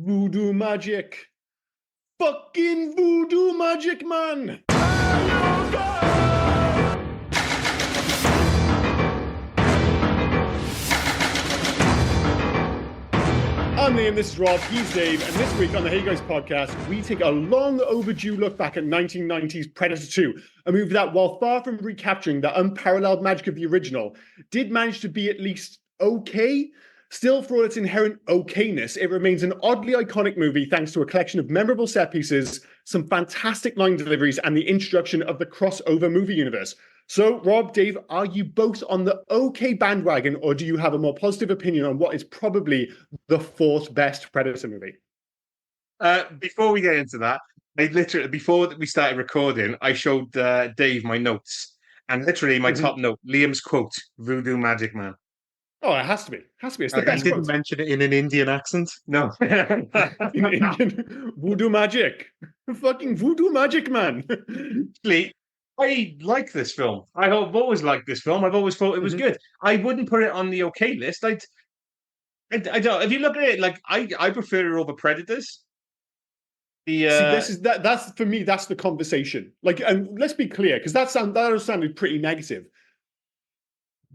Voodoo magic. Fucking voodoo magic, man. I'm Liam, this is Rob, he's Dave, and this week on the Hey Guys podcast, we take a long overdue look back at 1990s Predator 2, a movie that, while far from recapturing the unparalleled magic of the original, did manage to be at least okay. Still, for all its inherent okayness, it remains an oddly iconic movie thanks to a collection of memorable set pieces, some fantastic line deliveries, and the introduction of the crossover movie universe. So, Rob, Dave, are you both on the okay bandwagon, or do you have a more positive opinion on what is probably the fourth best Predator movie? Before we get into that, before we started recording, I showed Dave my notes, and literally my top note, Liam's quote, "Voodoo magic man." Oh, it has to be. It's the best He didn't quote. mention it in an Indian accent. No. In Indian, voodoo magic. Fucking voodoo magic, man. Actually, I like this film. I've always liked this film. I've always thought it was good. I wouldn't put it on the okay list. I don't. If you look at it, like I prefer it over Predators. See, that's for me. That's the conversation. Like, and let's be clear, because that sounded pretty negative.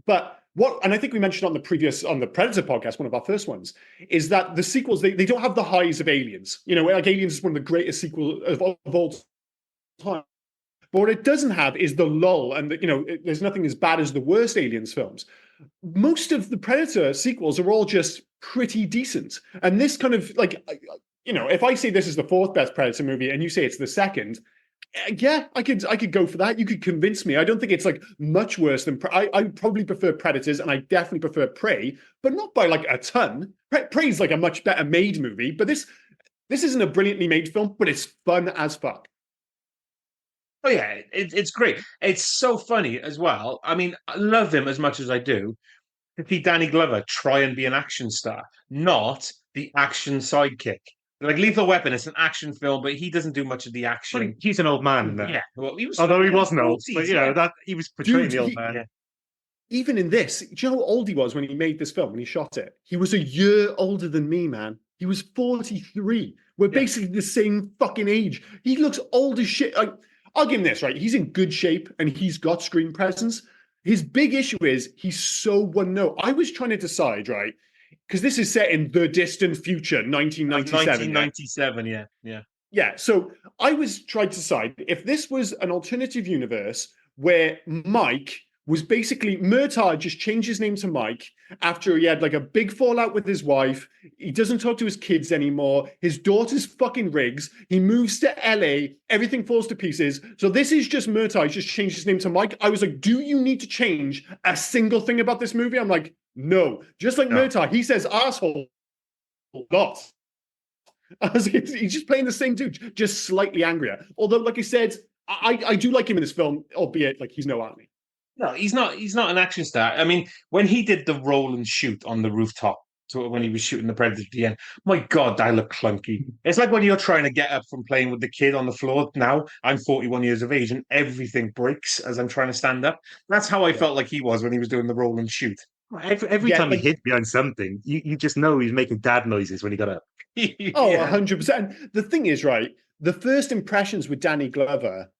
But and I think we mentioned on the Predator podcast, one of our first ones, is that the sequels they don't have the highs of Aliens. You know, like Aliens is one of the greatest sequels of all time. But what it doesn't have is the lull, and there's nothing as bad as the worst Aliens films. Most of the Predator sequels are all just pretty decent, and this kind of if I say this is the fourth best Predator movie, and you say it's the second, yeah, I could go for that. You could convince me. I don't think it's like much worse than I probably prefer Predators, and I definitely prefer Prey, but not by like a ton. Prey's like a much better made movie, but this isn't a brilliantly made film, but it's fun as fuck. Oh yeah, it's great. It's so funny as well. I mean, I love him as much as I do. To see Danny Glover try and be an action star, not the action sidekick. Like Lethal Weapon, it's an action film, but he doesn't do much of the action. Well, he's an old man in that. Yeah, well, although he wasn't old, 40s, but that he was portraying the old man. Yeah. Even in this, do you know how old he was when he made this film, when he shot it? He was a year older than me, man. He was 43. We're basically the same fucking age. He looks old as shit. I'll give him this, right? He's in good shape and he's got screen presence. His big issue is he's so one-note. I was trying to decide, right? Because this is set in the distant future, 1997. 1997, yeah. Yeah, so I was trying to decide if this was an alternative universe where Mike was basically, Murtaugh just changed his name to Mike after he had like a big fallout with his wife. He doesn't talk to his kids anymore. His daughter's fucking rigs. He moves to LA. Everything falls to pieces. So this is just Murtaugh. He just changed his name to Mike. I was like, do you need to change a single thing about this movie? I'm like, no. Just like Murtaugh, he says asshole a lot. I was like, he's just playing the same dude, just slightly angrier. Although, like I said, I do like him in this film, albeit like he's no Arnie. No, he's not an action star. I mean, when he did the roll and shoot on the rooftop, so when he was shooting the Predator at the end, my God, that looked clunky. It's like when you're trying to get up from playing with the kid on the floor. Now, I'm 41 years of age and everything breaks as I'm trying to stand up. That's how I felt like he was when he was doing the roll and shoot. Every time he hid behind something, you just know he's making dad noises when he got up. Oh, 100%. The thing is, right, the first impressions with Danny Glover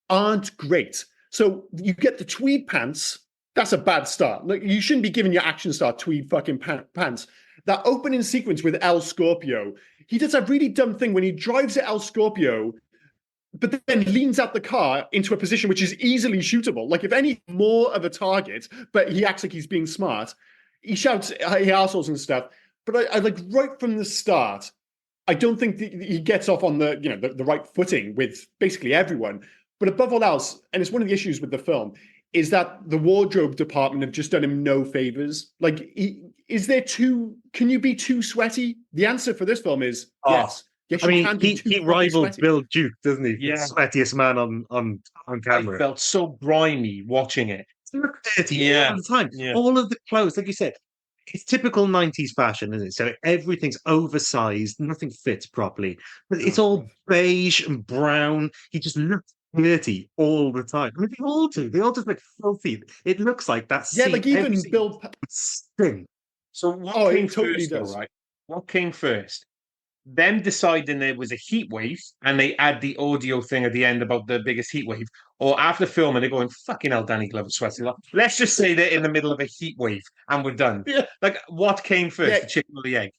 aren't great. So you get the tweed pants. That's a bad start. Like, you shouldn't be giving your action star tweed fucking pants. That opening sequence with El Scorpio, he does a really dumb thing when he drives at El Scorpio, but then leans out the car into a position which is easily shootable. Like, if any more of a target, but he acts like he's being smart. He shouts, he assholes and stuff. But I like right from the start, I don't think he gets off on the right footing with basically everyone. But above all else, and it's one of the issues with the film, is that the wardrobe department have just done him no favors. Like, can you be too sweaty? The answer for this film is yes. Yes, I mean, he rivals Bill Duke, doesn't he? Yeah. The sweatiest man on camera. I felt so grimy watching it. They look dirty all the time. Yeah. All of the clothes, like you said, it's typical 90s fashion, isn't it? So everything's oversized, nothing fits properly. But it's all beige and brown. He just looks dirty all the time. I mean, they all do. They all just look filthy. It looks like that. Yeah, like even Bill stink. So what came totally first, though, right? What came first? them deciding there was a heat wave and they add the audio thing at the end about the biggest heat wave, or after filming they're going, fucking hell, Danny Glover sweaty. Like, let's just say they're in the middle of a heat wave and we're done. Yeah. Like, what came first, Yeah. the chicken or the egg?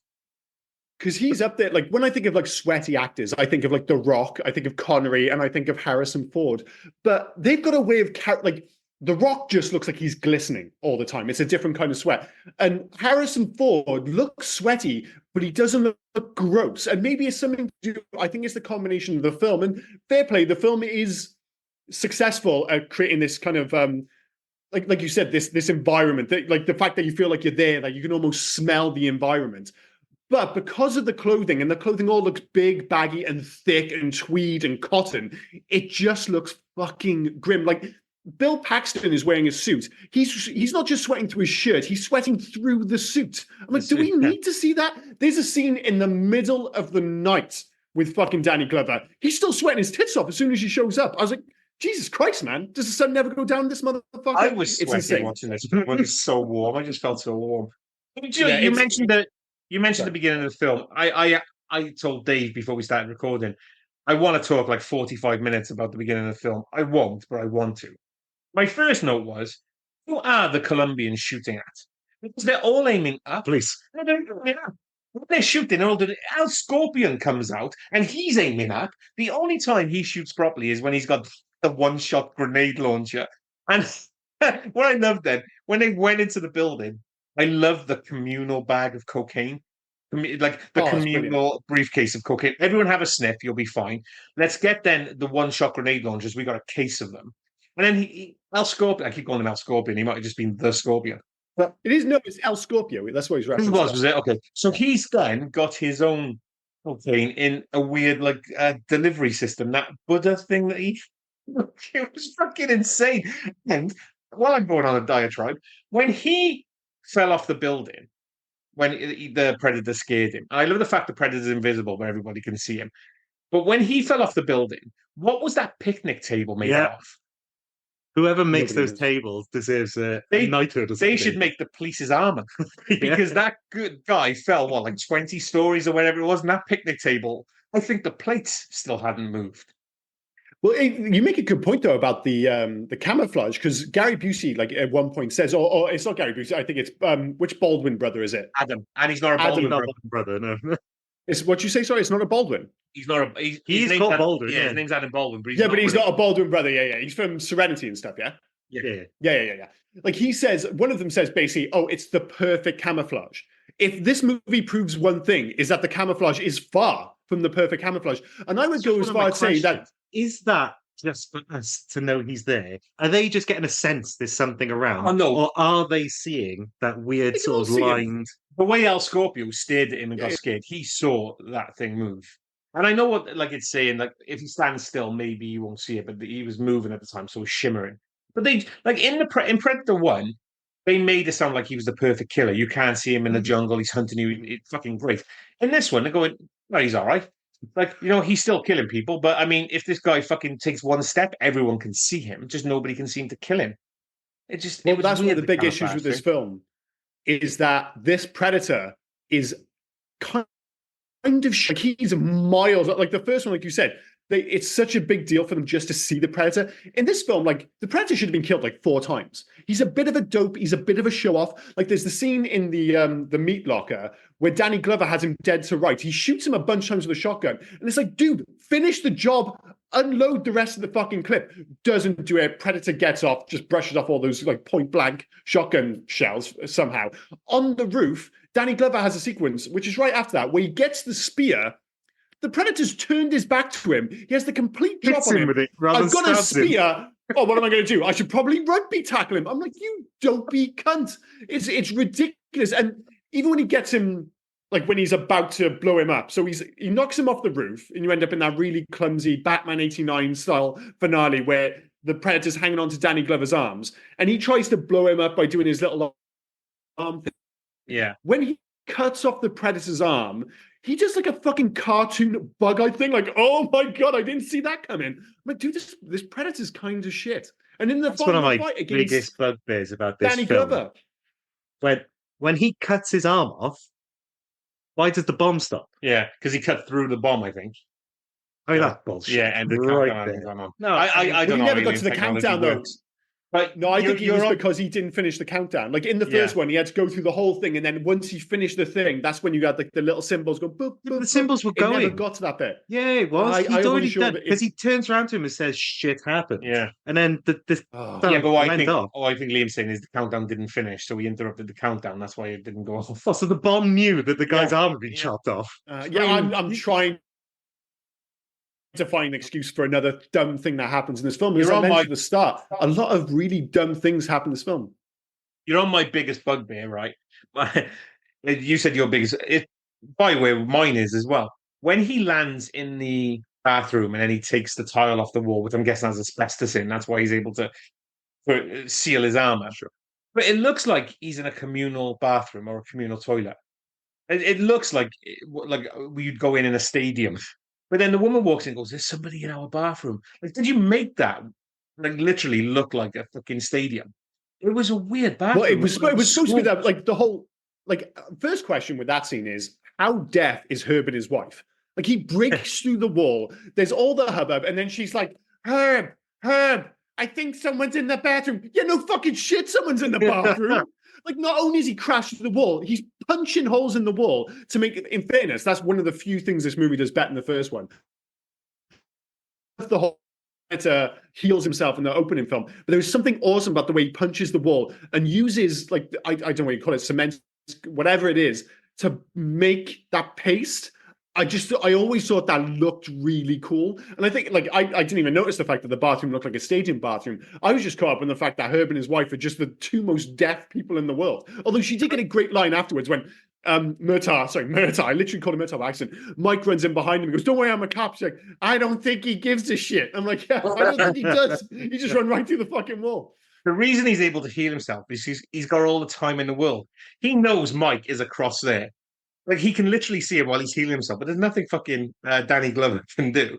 Because he's up there. Like when I think of like sweaty actors, I think of like The Rock, I think of Connery, and I think of Harrison Ford. But they've got a way of like The Rock just looks like he's glistening all the time. It's a different kind of sweat. And Harrison Ford looks sweaty, but he doesn't look gross. And maybe it's something to do. I think it's the combination of the film. And fair play, the film is successful at creating this kind of like you said, this environment, that, like the fact that you feel like you're there, that you can almost smell the environment. But because of the clothing, and the clothing all looks big, baggy, and thick, and tweed and cotton, it just looks fucking grim. Like Bill Paxton is wearing a suit. He's not just sweating through his shirt; he's sweating through the suit. I'm like, do we need to see that? There's a scene in the middle of the night with fucking Danny Glover. He's still sweating his tits off as soon as he shows up. I was like, Jesus Christ, man! Does the sun never go down, this motherfucker? I was sweating watching this when it was so warm. I just felt so warm. You mentioned that. You mentioned the beginning of the film. I told Dave before we started recording, I want to talk like 45 minutes about the beginning of the film. I won't, but I want to. My first note was, who are the Colombians shooting at? Because they're all aiming up. Please. When they're shooting, Al Scorpion comes out and he's aiming up. The only time he shoots properly is when he's got the one-shot grenade launcher. And what I loved then, when they went into the building, I love the communal bag of cocaine. Like the communal briefcase of cocaine. Everyone have a sniff, you'll be fine. Let's get then the one-shot grenade launchers. We got a case of them. And then Al Scorpion, I keep calling him Al Scorpion. He might have just been the Scorpion. But it's El Scorpio. That's what he's referencing. Was it? Okay. So he's then got his own cocaine in a weird like delivery system. That Buddha thing that it was fucking insane. And while I'm going on a diatribe, when he fell off the building when the Predator scared him. I love the fact the Predator's invisible where everybody can see him. But when he fell off the building, what was that picnic table made of? Whoever makes those tables deserves a knighthood. They should make the police's armor because that good guy fell, like 20 stories or whatever it was, and that picnic table, I think the plates still hadn't moved. Well, you make a good point though about the camouflage, because Gary Busey, like at one point says, or it's not Gary Busey, I think it's which Baldwin brother is it? Adam, and he's not a Baldwin brother. No, it's what you say. Sorry, it's not a Baldwin. He's not a. He's called Baldwin. Yeah, his name's Adam Baldwin. But he's not a Baldwin brother. Yeah. He's from Serenity and stuff. Yeah. Like he says, one of them says basically, "Oh, it's the perfect camouflage." If this movie proves one thing, is that the camouflage is far from the perfect camouflage, and I would go as far as saying that. Is that just for us to know he's there? Are they just getting a sense there's something around? Oh, no. Or are they seeing that weird sort of lined... The way Al Scorpio stared at him and got scared, he saw that thing move. And I know what it's saying, like, if he stands still, maybe you won't see it, but he was moving at the time, so it was shimmering. But they, like, in Predator 1, they made it sound like he was the perfect killer. You can't see him in the jungle, he's hunting you, it's fucking great. In this one, they're going, well, he's all right. Like, he's still killing people, but I mean, if this guy fucking takes one step, everyone can see him. Just nobody can seem to kill him. That's one of the big issues with this film, is that this Predator is kind of like he's miles, like the first one, like you said, it's such a big deal for them just to see the Predator. In this film, like the Predator should have been killed like 4 times. He's a bit of a dope. He's a bit of a show off. Like there's the scene in the meat locker where Danny Glover has him dead to rights. He shoots him a bunch of times with a shotgun, and it's like, dude, finish the job. Unload the rest of the fucking clip. Doesn't do it. Predator gets off, just brushes off all those like point blank shotgun shells somehow. On the roof, Danny Glover has a sequence, which is right after that, where he gets the spear. The Predator's turned his back to him. He has the complete drop on him. I've got a spear. Oh, what am I going to do? I should probably rugby tackle him. I'm like, you dopey cunt. It's ridiculous. And even when he gets him, like when he's about to blow him up, so he knocks him off the roof, and you end up in that really clumsy Batman 89 style finale where the Predator's hanging on to Danny Glover's arms, and he tries to blow him up by doing his little arm thing. Yeah. When he cuts off the Predator's arm, he does like a fucking cartoon bug-eyed thing, like, oh my God, I didn't see that coming. I'm like, dude, this Predator's kind of shit. And in the That's one of my biggest bugbears about this Danny film. Glover. When he cuts his arm off, Why does the bomb stop? Yeah, because he cut through the bomb, I think. I mean, that's bullshit. Yeah, and the Right countdown there. hasn't gone on. No, I don't he know never how got alien to the technology countdown, though. works. But No, I think it you're was on- because he didn't finish the countdown. Like in the first one, he had to go through the whole thing, and then once he finished the thing, that's when you had like the little symbols go boop, Yeah, but boop, the boop. symbols were It never going. got to that bit. Yeah, it was. I He'd wasn't already sure done that because he turns around to him and says, "Shit happened." Yeah. And then the Oh. So Yeah, but what I went think, off. I think Liam's saying is the countdown didn't finish, so he interrupted the countdown. That's why it didn't go off. Oh, so the bomb knew that the guy's Yeah. arm had been Yeah. chopped off. Yeah, I'm trying to find an excuse for another dumb thing that happens in this film. As You're I on mentioned my- at the start, a lot of really dumb things happen in this film. You're on my biggest bugbear, right? You said your biggest. By the way, mine is as well. When he lands in the bathroom and then he takes the tile off the wall, which I'm guessing has asbestos in, that's why he's able to seal his armor. Sure. But it looks like he's in a communal bathroom or a communal toilet. It looks like you'd go in a stadium. But then the woman walks in and goes, "There's somebody in our bathroom." Like, did you make that like literally look like a fucking stadium? It was a weird bathroom. Well, it was supposed to be that, like, the whole, like, first question with that scene is, how deaf is Herb and his wife? Like, he breaks through the wall, there's all the hubbub, and then she's like, Herb, I think someone's in the bathroom. Yeah, no fucking shit, someone's in the bathroom. Like, not only has he crashed through the wall, he's punching holes in the wall to make it, in fairness, that's one of the few things this movie does better than the first one. The whole heals himself in the opening film, but there was something awesome about the way he punches the wall and uses, like, I don't know what you call it, cement, whatever it is, to make that paste. I always thought that looked really cool. And I think, like, I didn't even notice the fact that the bathroom looked like a stadium bathroom. I was just caught up in the fact that Herb and his wife are just the two most deaf people in the world. Although she did get a great line afterwards when Murtaugh, I literally called him Murtaugh by accident. Mike runs in behind him and goes, "Don't worry, I'm a cop." She's like, "I don't think he gives a shit." I'm like, yeah, I don't think he does. He just run right through the fucking wall. The reason he's able to heal himself is he's got all the time in the world. He knows Mike is across there. Like, he can literally see him while he's healing himself, but there's nothing fucking Danny Glover can do.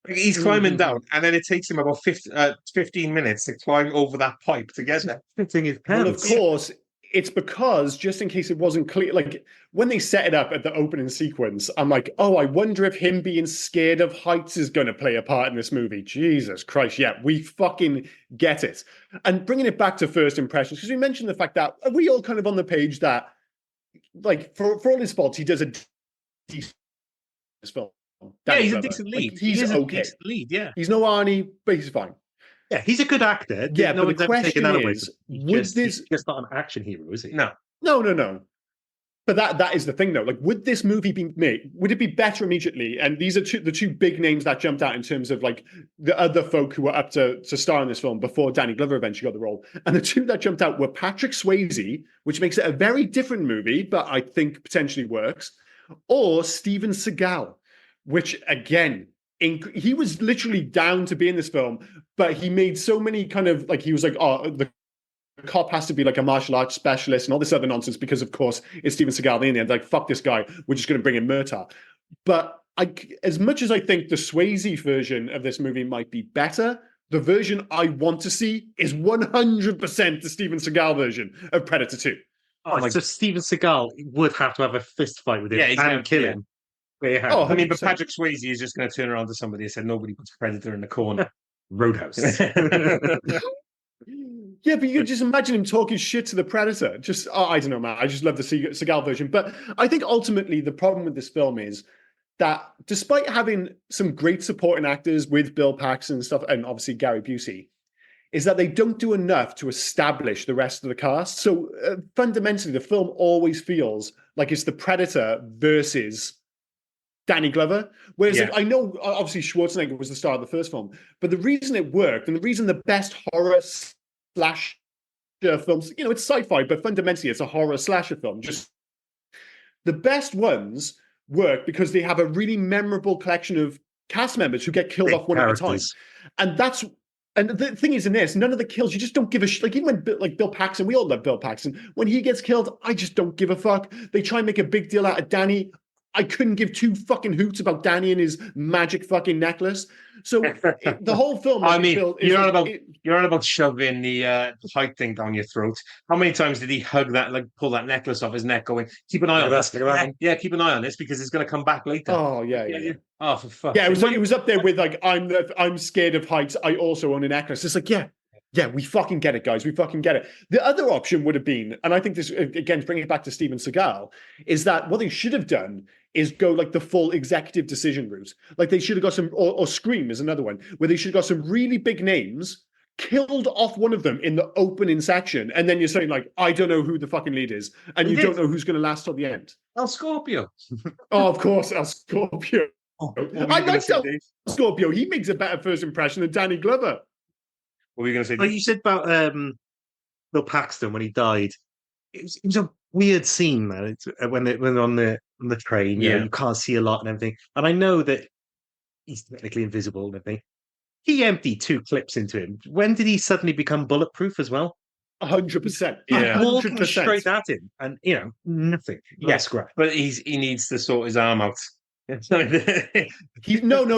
Like, he's climbing down, and then it takes him about 15 minutes to climb over that pipe to get there. Fitting his Well, of pants. course, it's because, just in case it wasn't clear, like, when they set it up at the opening sequence, I'm like, oh, I wonder if him being scared of heights is going to play a part in this movie. Jesus Christ, yeah, we fucking get it. And bringing it back to first impressions, because we mentioned the fact that, are we all kind of on the page that, like, for all his faults, he does a decent film. Yeah, he's a Glover. decent Like, lead. he's He is a okay. decent lead, yeah. He's no Arnie, but he's fine. Yeah, he's a good actor. Yeah, no but one's the ever taken question that away is, from him. would this... He's just not an action hero, is he? No. No. But that is the thing, though. Like, would this movie be made? Would it be better immediately? And these are the two big names that jumped out in terms of, like, the other folk who were up to star in this film before Danny Glover eventually got the role. And the two that jumped out were Patrick Swayze, which makes it a very different movie, but I think potentially works, or Steven Seagal, which, again, he was literally down to be in this film, but he made so many kind of, like, he was like, oh, the cop has to be like a martial arts specialist and all this other nonsense because, of course, it's Steven Seagal. In the end, like, fuck this guy, we're just going to bring in Murtaugh. But as much as I think the Swayze version of this movie might be better, the version I want to see is 100% the Steven Seagal version of Predator 2. Oh, so Steven Seagal would have to have a fist fight with him Yeah, he's gonna and kill yeah. him. Yeah. Oh, I mean, but 100%. Patrick Swayze is just going to turn around to somebody and say, "Nobody puts Predator in the corner." Roadhouse. Yeah, but you can just imagine him talking shit to the Predator. Just, I don't know, man. I just love the Seagal version. But I think ultimately the problem with this film is that despite having some great supporting actors with Bill Paxton and stuff, and obviously Gary Busey, is that they don't do enough to establish the rest of the cast. So fundamentally, the film always feels like it's the Predator versus Danny Glover. Whereas, Yeah. like, I know obviously Schwarzenegger was the star of the first film, but the reason it worked and the reason the best horror slasher films, you know, it's sci-fi, but fundamentally it's a horror slasher film. Just the best ones work because they have a really memorable collection of cast members who get killed off one at a time. And the thing is in this, none of the kills, you just don't give a shit. Like, even when Bill Paxton, we all love Bill Paxton. When he gets killed, I just don't give a fuck. They try and make a big deal out of Danny. I couldn't give two fucking hoots about Danny and his magic fucking necklace. So the whole film, I mean, you're on about shoving the height thing down your throat. How many times did he hug that, like pull that necklace off his neck, going, "Keep an eye on this, yeah, keep an eye on this because it's going to come back later." Oh yeah. Oh, for fuck. Yeah, it was up there with like I'm scared of heights. I also own a necklace. It's like yeah, we fucking get it, guys. We fucking get it. The other option would have been, and I think this again, bringing it back to Steven Seagal, is that what they should have done is go like the full executive decision route. Like they should have got some, or Scream is another one, where they should have got some really big names, killed off one of them in the opening section, and then you're saying like, I don't know who the fucking lead is, and you don't know who's going to last till the end. El Scorpio. Oh, of course, El Scorpio. I like El Scorpio. He makes a better first impression than Danny Glover. What were you going to say? Like you said about Bill Paxton when he died, it was a weird scene, man. It's, when they're on the train, you can't see a lot and everything. And I know that he's technically invisible and everything. He emptied 2 clips into him. When did he suddenly become bulletproof as well? 100%. Yeah, 100%. Straight at him, and nothing. Yes, but he needs to sort his arm out. No,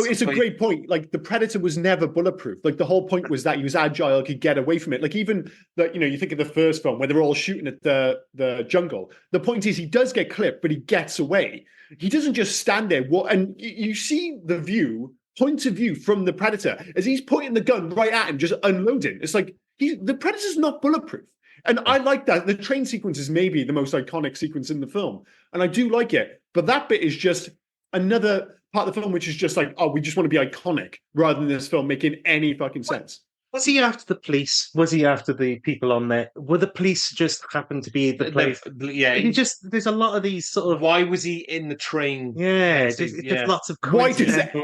it's a great point. Like the Predator was never bulletproof. Like the whole point was that he was agile, could get away from it. Like even that, you think of the first film where they're all shooting at the jungle. The point is he does get clipped, but he gets away. He doesn't just stand there. And you see the point of view from the Predator as he's pointing the gun right at him, just unloading. It's like the Predator's not bulletproof. And I like that. The train sequence is maybe the most iconic sequence in the film. And I do like it. But that bit is just another part of the film which is just like, oh, we just want to be iconic rather than this film making any fucking sense. Was he after the police? Was he after the people on there? Were the police just happen to be the place? Yeah. There's a lot of these sort of... Why was he in the train? Yeah, there's lots of coincidental...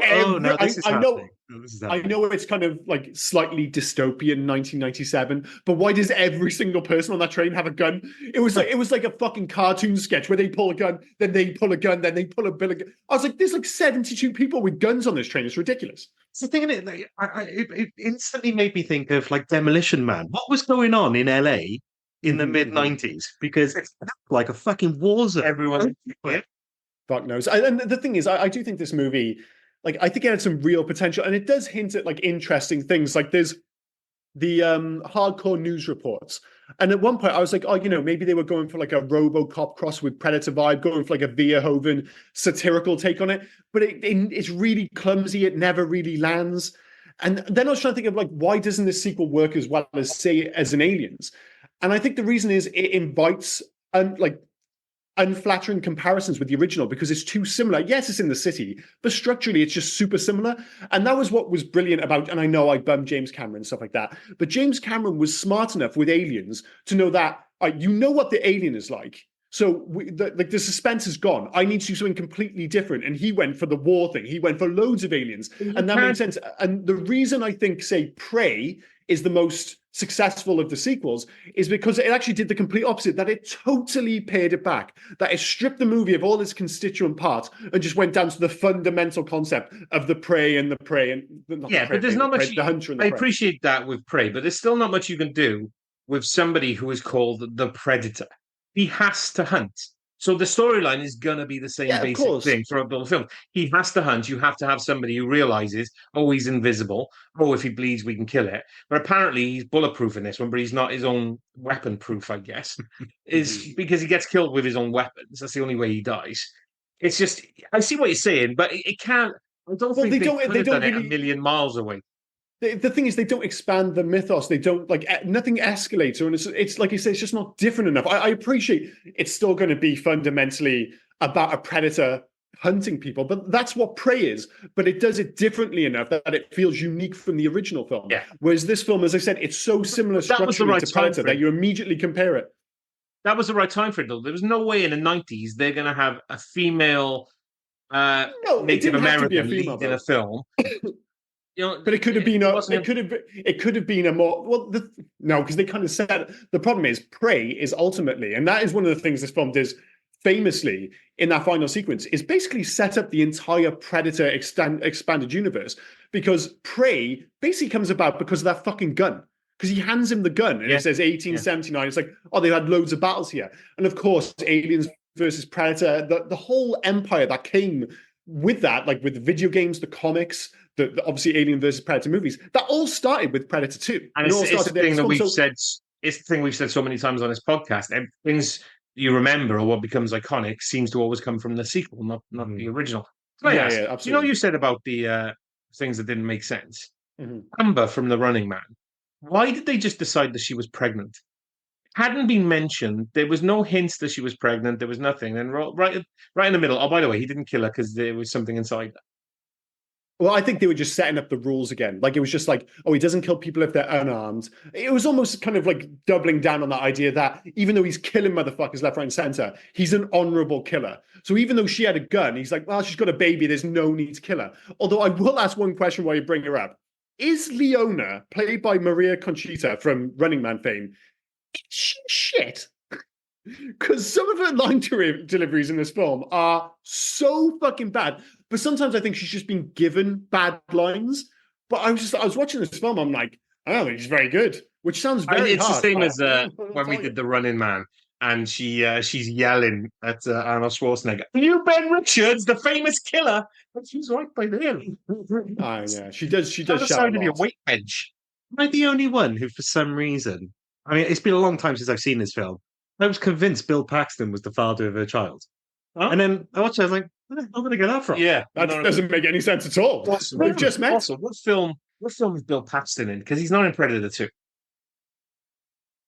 I know it's kind of like slightly dystopian 1997, but why does every single person on that train have a gun? It was like a fucking cartoon sketch where they pull a gun, then they pull a gun, then they pull a bill of gun. I was like, there's like 72 people with guns on this train. It's ridiculous. It's the thing, isn't it? It instantly made me think of like Demolition Man. What was going on in LA in the mid-90s? Because it's like a fucking war zone. Everyone, fuck knows. And the thing is, I do think this movie, like, I think it had some real potential, and it does hint at like interesting things. Like there's the hardcore news reports, and at one point I was like, oh, maybe they were going for like a RoboCop cross with Predator vibe, going for like a Verhoeven satirical take on it, but it's really clumsy. It never really lands. And then I was trying to think of like, why doesn't this sequel work as well as say as an Aliens? And I think the reason is it invites unflattering comparisons with the original because it's too similar. Yes, it's in the city, but structurally it's just super similar. And that was what was brilliant about, and I know I bummed James Cameron and stuff like that, but James Cameron was smart enough with Aliens to know that you know what the alien is like. So the suspense is gone. I need to do something completely different. And he went for the war thing. He went for loads of aliens. And that made sense. And the reason I think, say, Prey is the most successful of the sequels is because it actually did the complete opposite, that it totally pared it back, that it stripped the movie of all its constituent parts and just went down to the fundamental concept of the prey and the prey. But there's not much. The hunter and the prey. I appreciate that with Prey, but there's still not much you can do with somebody who is called the Predator. He has to hunt. So the storyline is going to be the same basic thing throughout the film. He has to hunt. You have to have somebody who realizes, oh, he's invisible. Oh, if he bleeds, we can kill it. But apparently he's bulletproof in this one, but he's not his own weapon proof, I guess, is because he gets killed with his own weapons. That's the only way he dies. It's just, I see what you're saying, but it can't, I don't think they could have done it a million miles away. The thing is, they don't expand the mythos. They don't nothing escalates, and it's like you say, it's just not different enough. I appreciate it's still going to be fundamentally about a predator hunting people, but that's what Prey is. But it does it differently enough that it feels unique from the original film. Yeah. Whereas this film, as I said, it's so similar structurally to Predator that you immediately compare it. That was the right time for it, though. There was no way in the 90s they're going to have a female Native American lead in a film. But it could have been it could have been a more because they kind of said the problem is Prey is ultimately, and that is one of the things this film does famously in that final sequence, is basically set up the entire Predator expanded universe, because Prey basically comes about because of that fucking gun. Because he hands him the gun and it says 1879. It's like, oh, they've had loads of battles here. And of course, Aliens versus Predator, the whole empire that came with that, like with the video games, the comics, the obviously Alien versus Predator movies, that all started with Predator 2. And it's the thing that we've said. It's the thing we've said so many times on this podcast. Things you remember or what becomes iconic seems to always come from the sequel, not the original. Yeah, absolutely. You know, you said about the things that didn't make sense. Amber from The Running Man. Why did they just decide that she was pregnant? Hadn't been mentioned. There was no hints that she was pregnant. There was nothing. And right in the middle. Oh, by the way, he didn't kill her because there was something inside her. Well, I think they were just setting up the rules again. Like, it was just like, oh, he doesn't kill people if they're unarmed. It was almost kind of like doubling down on that idea that even though he's killing motherfuckers left, right, and center, he's an honorable killer. So even though she had a gun, he's like, well, she's got a baby. There's no need to kill her. Although I will ask one question while you bring her up. Is Leona, played by Maria Conchita from Running Man fame, shit? Because some of her line deliveries in this film are so fucking bad. But sometimes I think she's just been given bad lines. But I was watching this film, I'm like, I don't think she's very good, which sounds very It's hard. the same as when we did The Running Man, and she's yelling at Arnold Schwarzenegger, "You Ben Richards, the famous killer!" But she's right by there. Oh yeah, she does. She does. Shout a weight bench. Am I the only one who, for some reason, I mean, it's been a long time since I've seen this film. I was convinced Bill Paxton was the father of her child. Oh. And then I watched it, I was like, where the hell did I get that from? Yeah, that doesn't make any sense at all. We've just met. Also, what film is Bill Paxton in? Because he's not in Predator 2.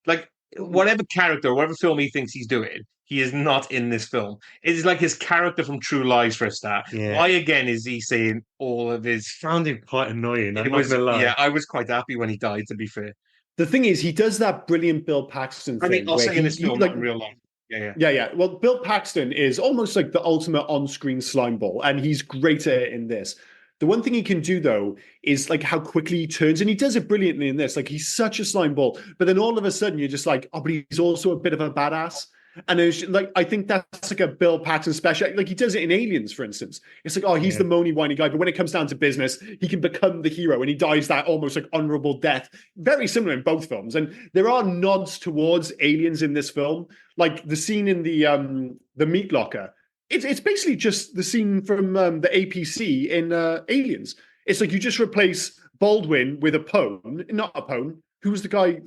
Like, whatever character, whatever film he thinks he's doing, he is not in this film. It's like his character from True Lies for a start. Yeah. Why again is he saying all of his... Found him quite annoying. I was quite happy when he died, to be fair. The thing is, he does that brilliant Bill Paxton thing. I mean, also in this film, like, not in real life. Yeah. Well, Bill Paxton is almost like the ultimate on-screen slimeball, and he's greater in this. The one thing he can do, though, is like how quickly he turns, and he does it brilliantly in this. Like, he's such a slimeball, but then all of a sudden you're just like, oh, but he's also a bit of a badass. And it's like, I think that's like a Bill Paxton special. Like, he does it in Aliens, for instance. It's like, oh, he's the moany, whiny guy, but when it comes down to business, he can become the hero, and he dies that almost like honorable death. Very similar in both films, and there are nods towards Aliens in this film, like the scene in the meat locker. It's basically just the scene from the APC in Aliens. It's like you just replace Baldwin with a Pone, not a Pone. Who's the guy?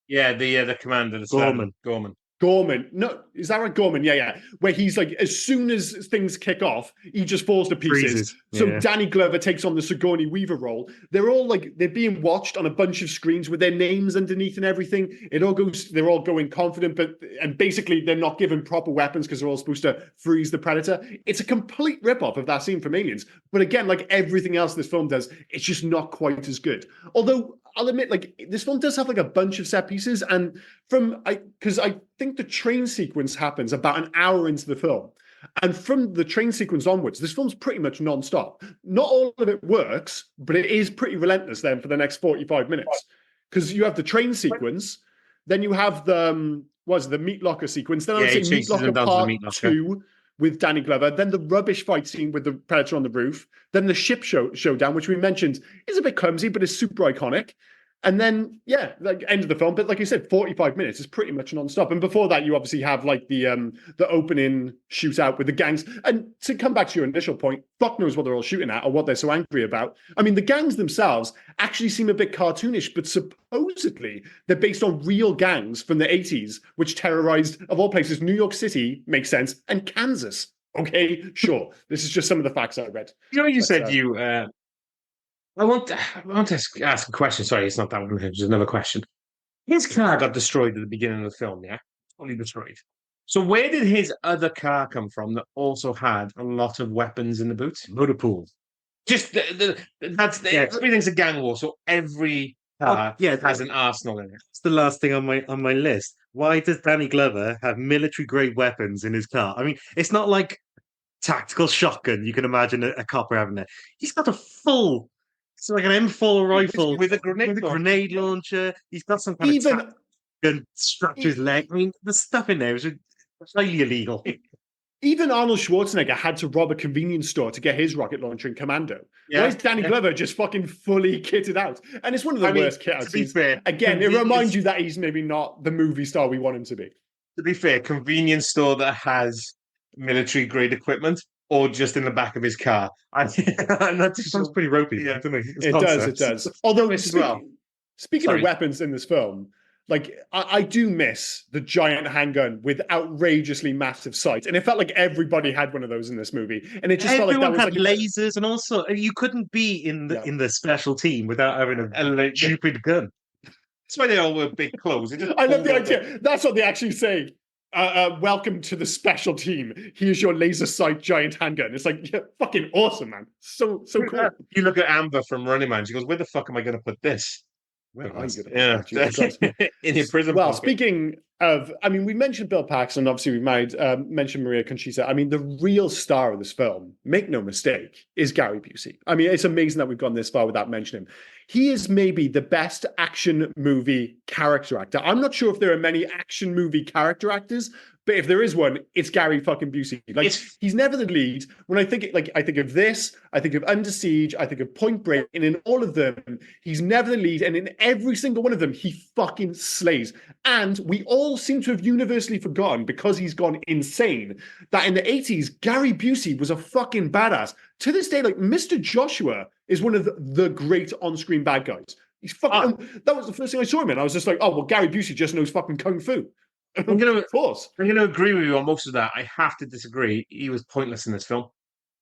The commander, Gorman. No, is that right? Gorman, yeah. Where he's like, as soon as things kick off, he just falls to pieces. So Danny Glover takes on the Sigourney Weaver role. They're all like, they're being watched on a bunch of screens with their names underneath and everything. They're all going confident, and basically they're not given proper weapons because they're all supposed to freeze the Predator. It's a complete ripoff of that scene from Aliens. But again, like everything else this film does, it's just not quite as good. Although I'll admit, like, this film does have like a bunch of set pieces, and because I think the train sequence happens about an hour into the film, and from the train sequence onwards, this film's pretty much non-stop. Not all of it works, but it is pretty relentless then for the next 45 minutes, because you have the train sequence, then you have the meat locker sequence, then I would say Meat Locker Part 2 with Danny Glover, then the rubbish fight scene with the Predator on the roof, then the ship showdown, which we mentioned is a bit clumsy, but is super iconic. And then, like end of the film. But like you said, 45 minutes is pretty much non-stop. And before that, you obviously have like the opening shootout with the gangs. And to come back to your initial point, fuck knows what they're all shooting at or what they're so angry about. I mean, the gangs themselves actually seem a bit cartoonish, but supposedly they're based on real gangs from the 80s, which terrorized, of all places, New York City, makes sense, and Kansas. Okay, sure. This is just some of the facts I read. You know, said I want to ask a question. Sorry, it's not that one. There's another question. His car got destroyed at the beginning of the film, yeah? Totally destroyed. So where did his other car come from that also had a lot of weapons in the boot? Motor pool. Just everything's a gang war, so every car has an arsenal in it. It's the last thing on my list. Why does Danny Glover have military-grade weapons in his car? I mean, it's not like tactical shotgun you can imagine a copper having there. He's got a full... It's like an M4 rifle with a grenade launcher. He's got some kind of gun strapped to his leg. I mean, the stuff in there is highly illegal. Even Arnold Schwarzenegger had to rob a convenience store to get his rocket launcher in Commando. Why is Danny Glover just fucking fully kitted out? And it's one of the worst kit outs. Again, it reminds you that he's maybe not the movie star we want him to be. to be fair, convenience store that has military grade equipment, or just in the back of his car. I'm not too Sounds sure. pretty ropey, Yeah. doesn't it? It's It does, it concepts. does. Although As well. speaking of Sorry. weapons in this film, like I do miss the giant handgun with outrageously massive sights, and it felt like everybody had one of those in this movie, and it just felt like that Everyone was had like lasers, and also you couldn't be in the Yeah. in the special team without having a And like, stupid gun. that's why they all wear big clothes. They just I love the pulled out idea. That's what they actually say. Welcome to the special team. Here's your laser sight giant handgun. It's like, yeah, fucking awesome, man. So cool. You look at Amber from Running Man. She goes, "Where the fuck am I going to put this?" Where are you gonna put Yeah, that? Jesus Christ. in your prison. Well, pocket. speaking of, I mean, we mentioned Bill Paxton. Obviously, we might mention Maria Conchita. I mean, the real star of this film, make no mistake, is Gary Busey. I mean, it's amazing that we've gone this far without mentioning him. He is maybe the best action movie character actor. I'm not sure if there are many action movie character actors, but if there is one, it's Gary fucking Busey. Like, he's never the lead. When I think of this, I think of Under Siege, I think of Point Break, and in all of them, he's never the lead. And in every single one of them, he fucking slays. And we all seem to have universally forgotten, because he's gone insane, that in the 80s, Gary Busey was a fucking badass. To this day, like, Mr. Joshua is one of the great on-screen bad guys. He's fucking. That was the first thing I saw him in. I was just like, oh, well, Gary Busey just knows fucking kung fu. I'm gonna, of course. I'm going to agree with you on most of that. I have to disagree. He was pointless in this film.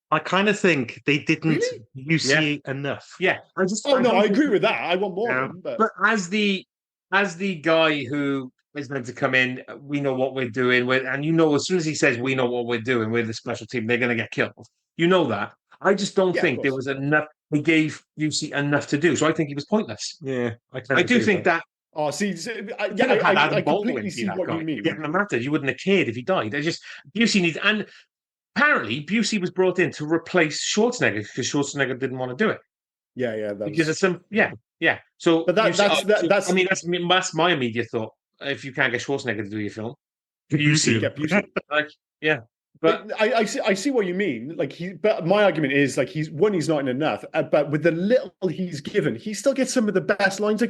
I kind of think they didn't use enough. Yeah, I agree with that. I want more of him. But as the guy who is meant to come in, we know what we're doing. And as soon as he says we know what we're doing, we're the special team, they're going to get killed. You know that. I just don't think there was enough. He gave Busey enough to do, so I think he was pointless. Yeah, I do think that. Oh, see, I completely see what you mean. It wouldn't matter. You wouldn't have cared if he died. Busey needs, and apparently Busey was brought in to replace Schwarzenegger because Schwarzenegger didn't want to do it. Yeah. Because it's yeah. So, but that's I mean, that's my immediate thought. If you can't get Schwarzenegger to do your film, Busey. But I see what you mean. But my argument is he's not in enough. But with the little he's given, he still gets some of the best lines.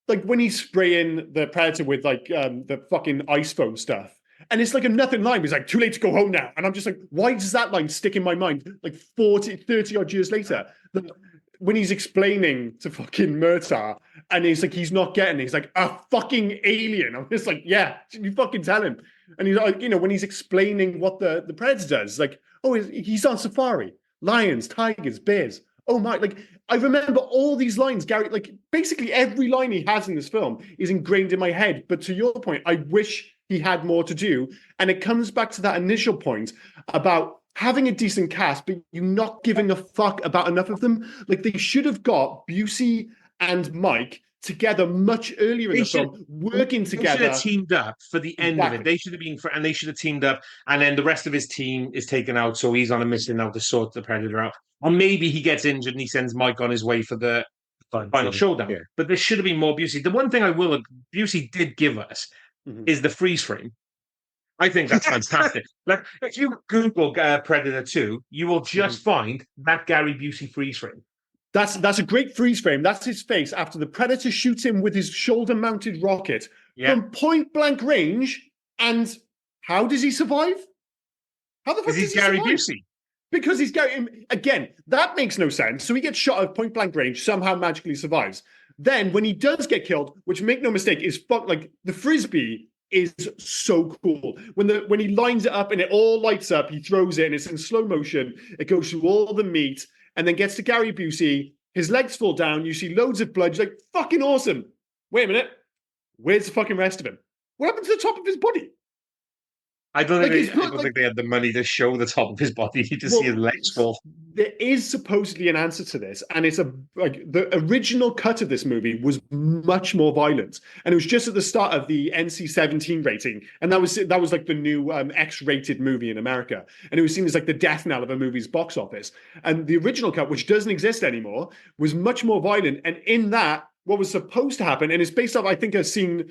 Like when he's spraying the Predator with the fucking ice foam stuff, and it's like a nothing line. He's like, "Too late to go home now," and I'm just like, why does that line stick in my mind? Like 30 odd years later, when he's explaining to fucking Murtaugh, and he's like, he's not getting it. He's like, a fucking alien. I'm just like, yeah, you fucking tell him. And he's like, when he's explaining what the Predator does, like, oh, he's on safari, lions, tigers, bears. Oh my, I remember all these lines, Gary, basically every line he has in this film is ingrained in my head. But to your point, I wish he had more to do. And it comes back to that initial point about having a decent cast, but you not giving a fuck about enough of them. Like, they should have got Busey and Mike together much earlier in the film, working together. They should have teamed up for the end of it. They should have been, and they should have teamed up, and then the rest of his team is taken out, so he's on a mission now to sort the Predator out. Or maybe he gets injured and he sends Mike on his way for the final showdown. Yeah. But there should have been more Busey. The one thing Busey did give us is the freeze frame. I think that's fantastic. If you Google Predator 2, you will just find that Gary Busey freeze frame. That's a great freeze frame. That's his face after the Predator shoots him with his shoulder-mounted rocket from point-blank range. And how does he survive? How the fuck does he Gary survive? Busey. Because he's Gary. Again, that makes no sense. So he gets shot at point-blank range, somehow magically survives. Then when he does get killed, which, make no mistake, is the Frisbee is so cool. When he lines it up and it all lights up, he throws it and it's in slow motion. It goes through all the meat and then gets to Gary Busey. His legs fall down. You see loads of blood. He's like, fucking awesome. Wait a minute. Where's the fucking rest of him? What happened to the top of his body? I don't think they had the money to show the top of his body. You just see his legs fall. There is supposedly an answer to this, and it's the original cut of this movie was much more violent, and it was just at the start of the NC-17 rating, and that was the new X-rated movie in America, and it was seen as the death knell of a movie's box office. And the original cut, which doesn't exist anymore, was much more violent, and in that, what was supposed to happen, and it's based off, I think, a scene,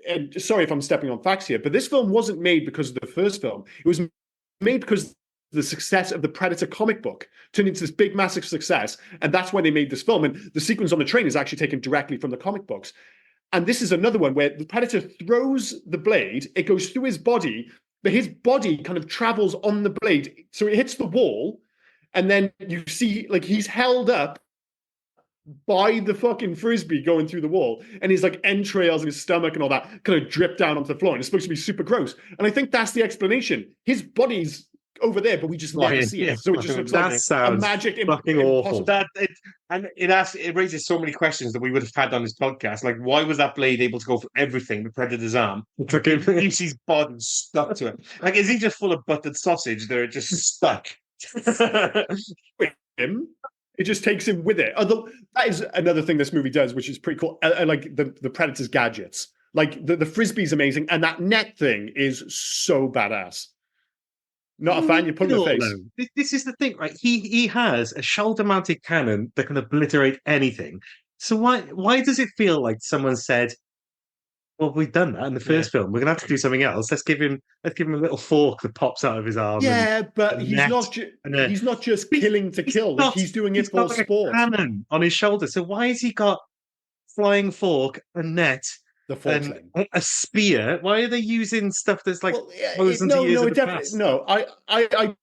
and sorry if I'm stepping on facts here, but this film wasn't made because of the first film. It was made because the success of the Predator comic book turned into this big, massive success, and that's why they made this film. And the sequence on the train is actually taken directly from the comic books. And this is another one where the Predator throws the blade, it goes through his body, but his body kind of travels on the blade. So it hits the wall, and then you see, like, he's held up by the fucking frisbee going through the wall, and his like entrails and his stomach and all that kind of drip down onto the floor, and it's supposed to be super gross. And I think that's the explanation. His body's over there, but we just never see it. So it just looks like a magic fucking awful. It raises so many questions that we would have had on this podcast. Like, why was that blade able to go for everything? The Predator's arm, his body stuck to it. Like, is he just full of buttered sausage? They're just stuck. Him. It just takes him with it. Although that is another thing this movie does, which is pretty cool. Like the Predator's gadgets, like the frisbee's amazing, and that net thing is so badass. Not a fan. You put in the face. This is the thing, right? He has a shoulder-mounted cannon that can obliterate anything. So why does it feel like someone said, "Well, we've done that in the first film. We're gonna have to do something else. Let's give him a little fork that pops out of his arm." Yeah, but he's not just killing to kill. Like, he's doing it for sport. A cannon on his shoulder. So why has he got flying fork, a net, the fork thing, a spear? Why are they using stuff that's like I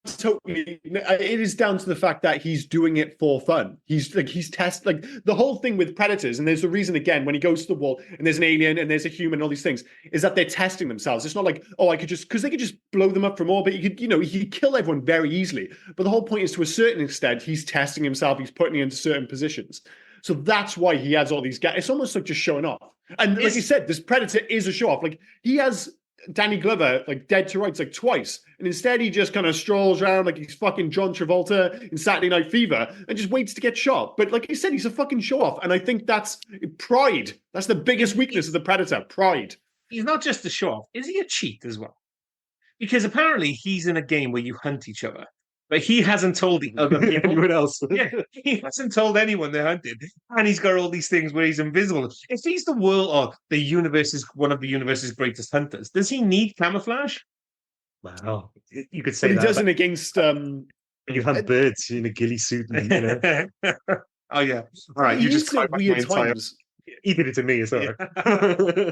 totally. It is down to the fact that he's doing it for fun. He's like the whole thing with Predators, and there's a reason again when he goes to the wall and there's an alien and there's a human and all these things is that they're testing themselves. It's not like, oh, I could just, because they could just blow them up from orbit. He could kill everyone very easily. But the whole point is, to a certain extent, he's testing himself. He's putting it into certain positions. So that's why he has all these guys. It's almost like just showing off. And like you said, this Predator is a show off. Like, he has Danny Glover like dead to rights like twice, and instead he just kind of strolls around like he's fucking John Travolta in Saturday Night Fever and just waits to get shot. But like you said, he's a fucking show off, and I think that's pride. That's the biggest weakness of the Predator: pride. He's not just a show off. Is he a cheat as well? Because apparently he's in a game where you hunt each other. But he hasn't told the other people. Anyone else. Yeah, he hasn't told anyone they're hunted. And he's got all these things where he's invisible. If he's the world, or the universe is one of the universe's greatest hunters, does he need camouflage? Wow. You could say but that. He doesn't against... you hunt birds in a ghillie suit. And, you know. Oh, yeah. All right, you just like weird times. He did it to me as well. Yeah.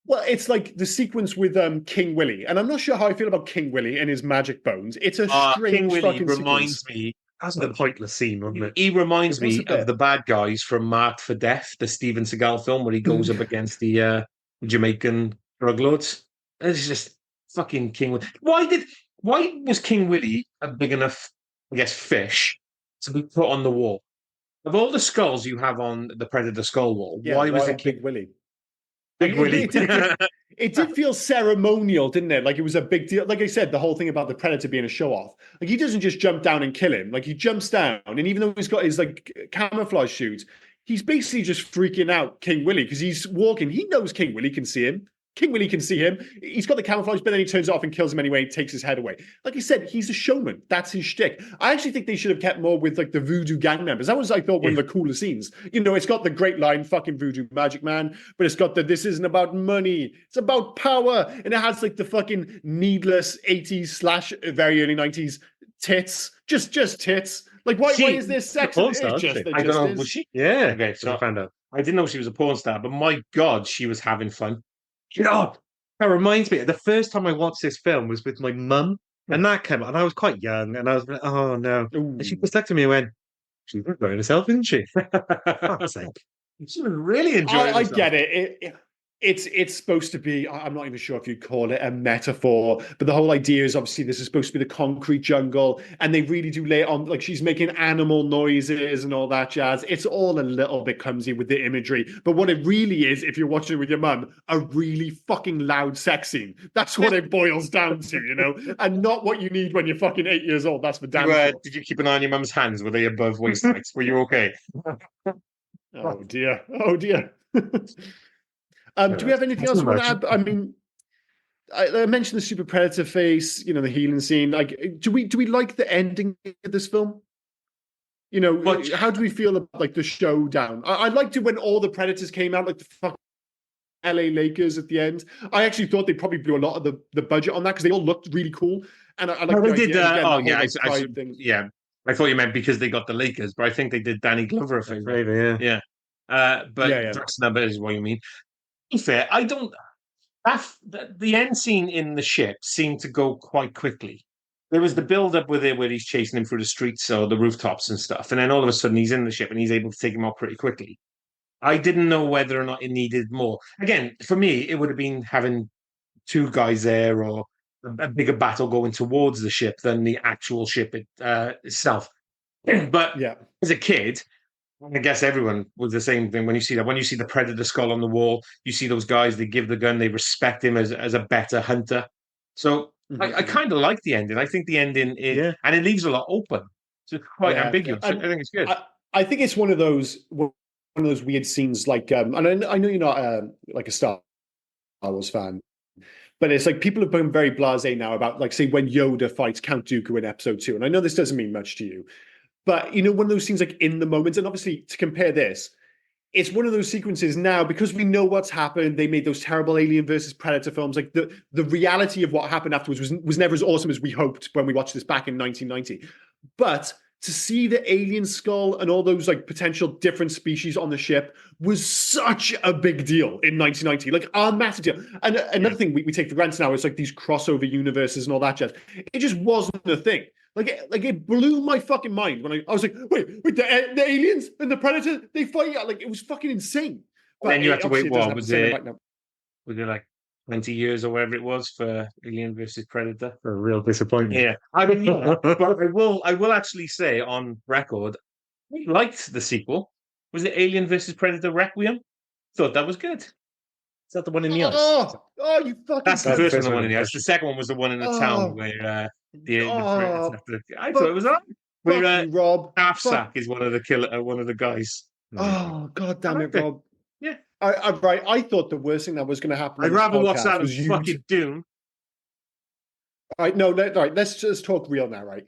Well, it's like the sequence with King Willie, and I'm not sure how I feel about King Willie and his magic bones. It's a strange King Willie fucking reminds sequence. me. That's a pointless scene, wasn't it? He reminds me of the bad guys from Marked for Death, the Steven Seagal film, where he goes up against the Jamaican drug lords. It's just fucking King Willie. Why was King Willie a big enough, I guess, fish to be put on the wall? Of all the skulls you have on the Predator skull wall, why was it Big Willie? Big Willie? It did feel ceremonial, didn't it? Like it was a big deal. Like I said, the whole thing about the Predator being a show-off. Like, he doesn't just jump down and kill him. Like, he jumps down, and even though he's got his like camouflage suit, he's basically just freaking out King Willie because he's walking. He knows King Willie can see him. King Willie can see him. He's got the camouflage, but then he turns it off and kills him anyway and takes his head away. Like I said, he's a showman. That's his shtick. I actually think they should have kept more with like the voodoo gang members. That was, I thought, one of the cooler scenes. You know, it's got the great line, fucking voodoo magic man, but it's got the, this isn't about money. It's about power. And it has like the fucking needless 80s / very early 90s tits. Just tits. Like, why is there sex? I don't know. Was she? Yeah. Okay, so I found out. I didn't know she was a porn star, but my God, she was having fun. God, that reminds me. The first time I watched this film was with my mum, and that came out, and I was quite young, and I was like, "Oh no!" Ooh. And she just looked at me and went, "She's enjoying herself, isn't she?" Fuck's sake. She was really enjoying I herself. get it. It's supposed to be, I'm not even sure if you'd call it a metaphor, but the whole idea is obviously this is supposed to be the concrete jungle, and they really do lay it on, like she's making animal noises and all that jazz. It's all a little bit clumsy with the imagery, but what it really is, if you're watching it with your mum, a really fucking loud sex scene. That's what it boils down to, you know, and not what you need when you're fucking 8 years old. That's for damn sure. Did you keep an eye on your mum's hands? Were they above waist height? Were you okay? Oh dear. Do we have anything else we want to add? I mean, I mentioned the Super Predator face, you know, the healing scene. Like, do we like the ending of this film? You know, how do we feel about like the showdown? I liked it when all the Predators came out, like the fucking LA Lakers at the end. I actually thought they probably blew a lot of the budget on that because they all looked really cool. And I like they did. I I thought you meant because they got the Lakers, but I think they did Danny Glover a favor. Yeah. But Yeah, yeah. Drax number is what you mean. To be fair, I don't. The end scene in the ship seemed to go quite quickly. There was the build up with it where he's chasing him through the streets or the rooftops and stuff, and then all of a sudden he's in the ship and he's able to take him out pretty quickly. I didn't know whether or not it needed more. Again, for me, it would have been having two guys there or a bigger battle going towards the ship than the actual ship itself. But Yeah. as a kid, I guess everyone was the same thing. When you see that, when you see the Predator skull on the wall, you see those guys. They give the gun. They respect him as a better hunter. So I kind of like the ending. I think the ending is, and it leaves a lot open. So it's quite ambiguous. I think it's good. I think it's one of those weird scenes. Like, and I know you're not like a Star Wars fan, but it's like people have been very blasé now about, like, say, when Yoda fights Count Dooku in Episode 2, and I know this doesn't mean much to you. But, you know, one of those scenes, like, in the moment, and obviously to compare this, it's one of those sequences now, because we know what's happened. They made those terrible Alien versus Predator films. Like, the reality of what happened afterwards was never as awesome as we hoped when we watched this back in 1990. But to see the alien skull and all those, like, potential different species on the ship was such a big deal in 1990. Like, a massive deal. And another thing we take for granted now is, like, these crossover universes and all that jazz. It just wasn't a thing. Like it blew my fucking mind when I was like, wait, the aliens and the Predator, they fight. Like, it was fucking insane. But then you had to wait. What was it? Was it like 20 years or whatever it was for Alien versus Predator? A real disappointment. Yeah, I mean, but I will actually say on record, I liked the sequel. Was it Alien versus Predator Requiem? Thought that was good. Is that the one in the ice? Oh, you fucking. That's the first one in the ice. The second one was the one in the town where. I thought it was on. Where Rob Halfsack is one of the guys. Oh, god damn it, Rob! Yeah, I thought the worst thing that was going to happen. I'd rather watch that than fucking Dune. All right, no, all right. Let's just talk real now, right?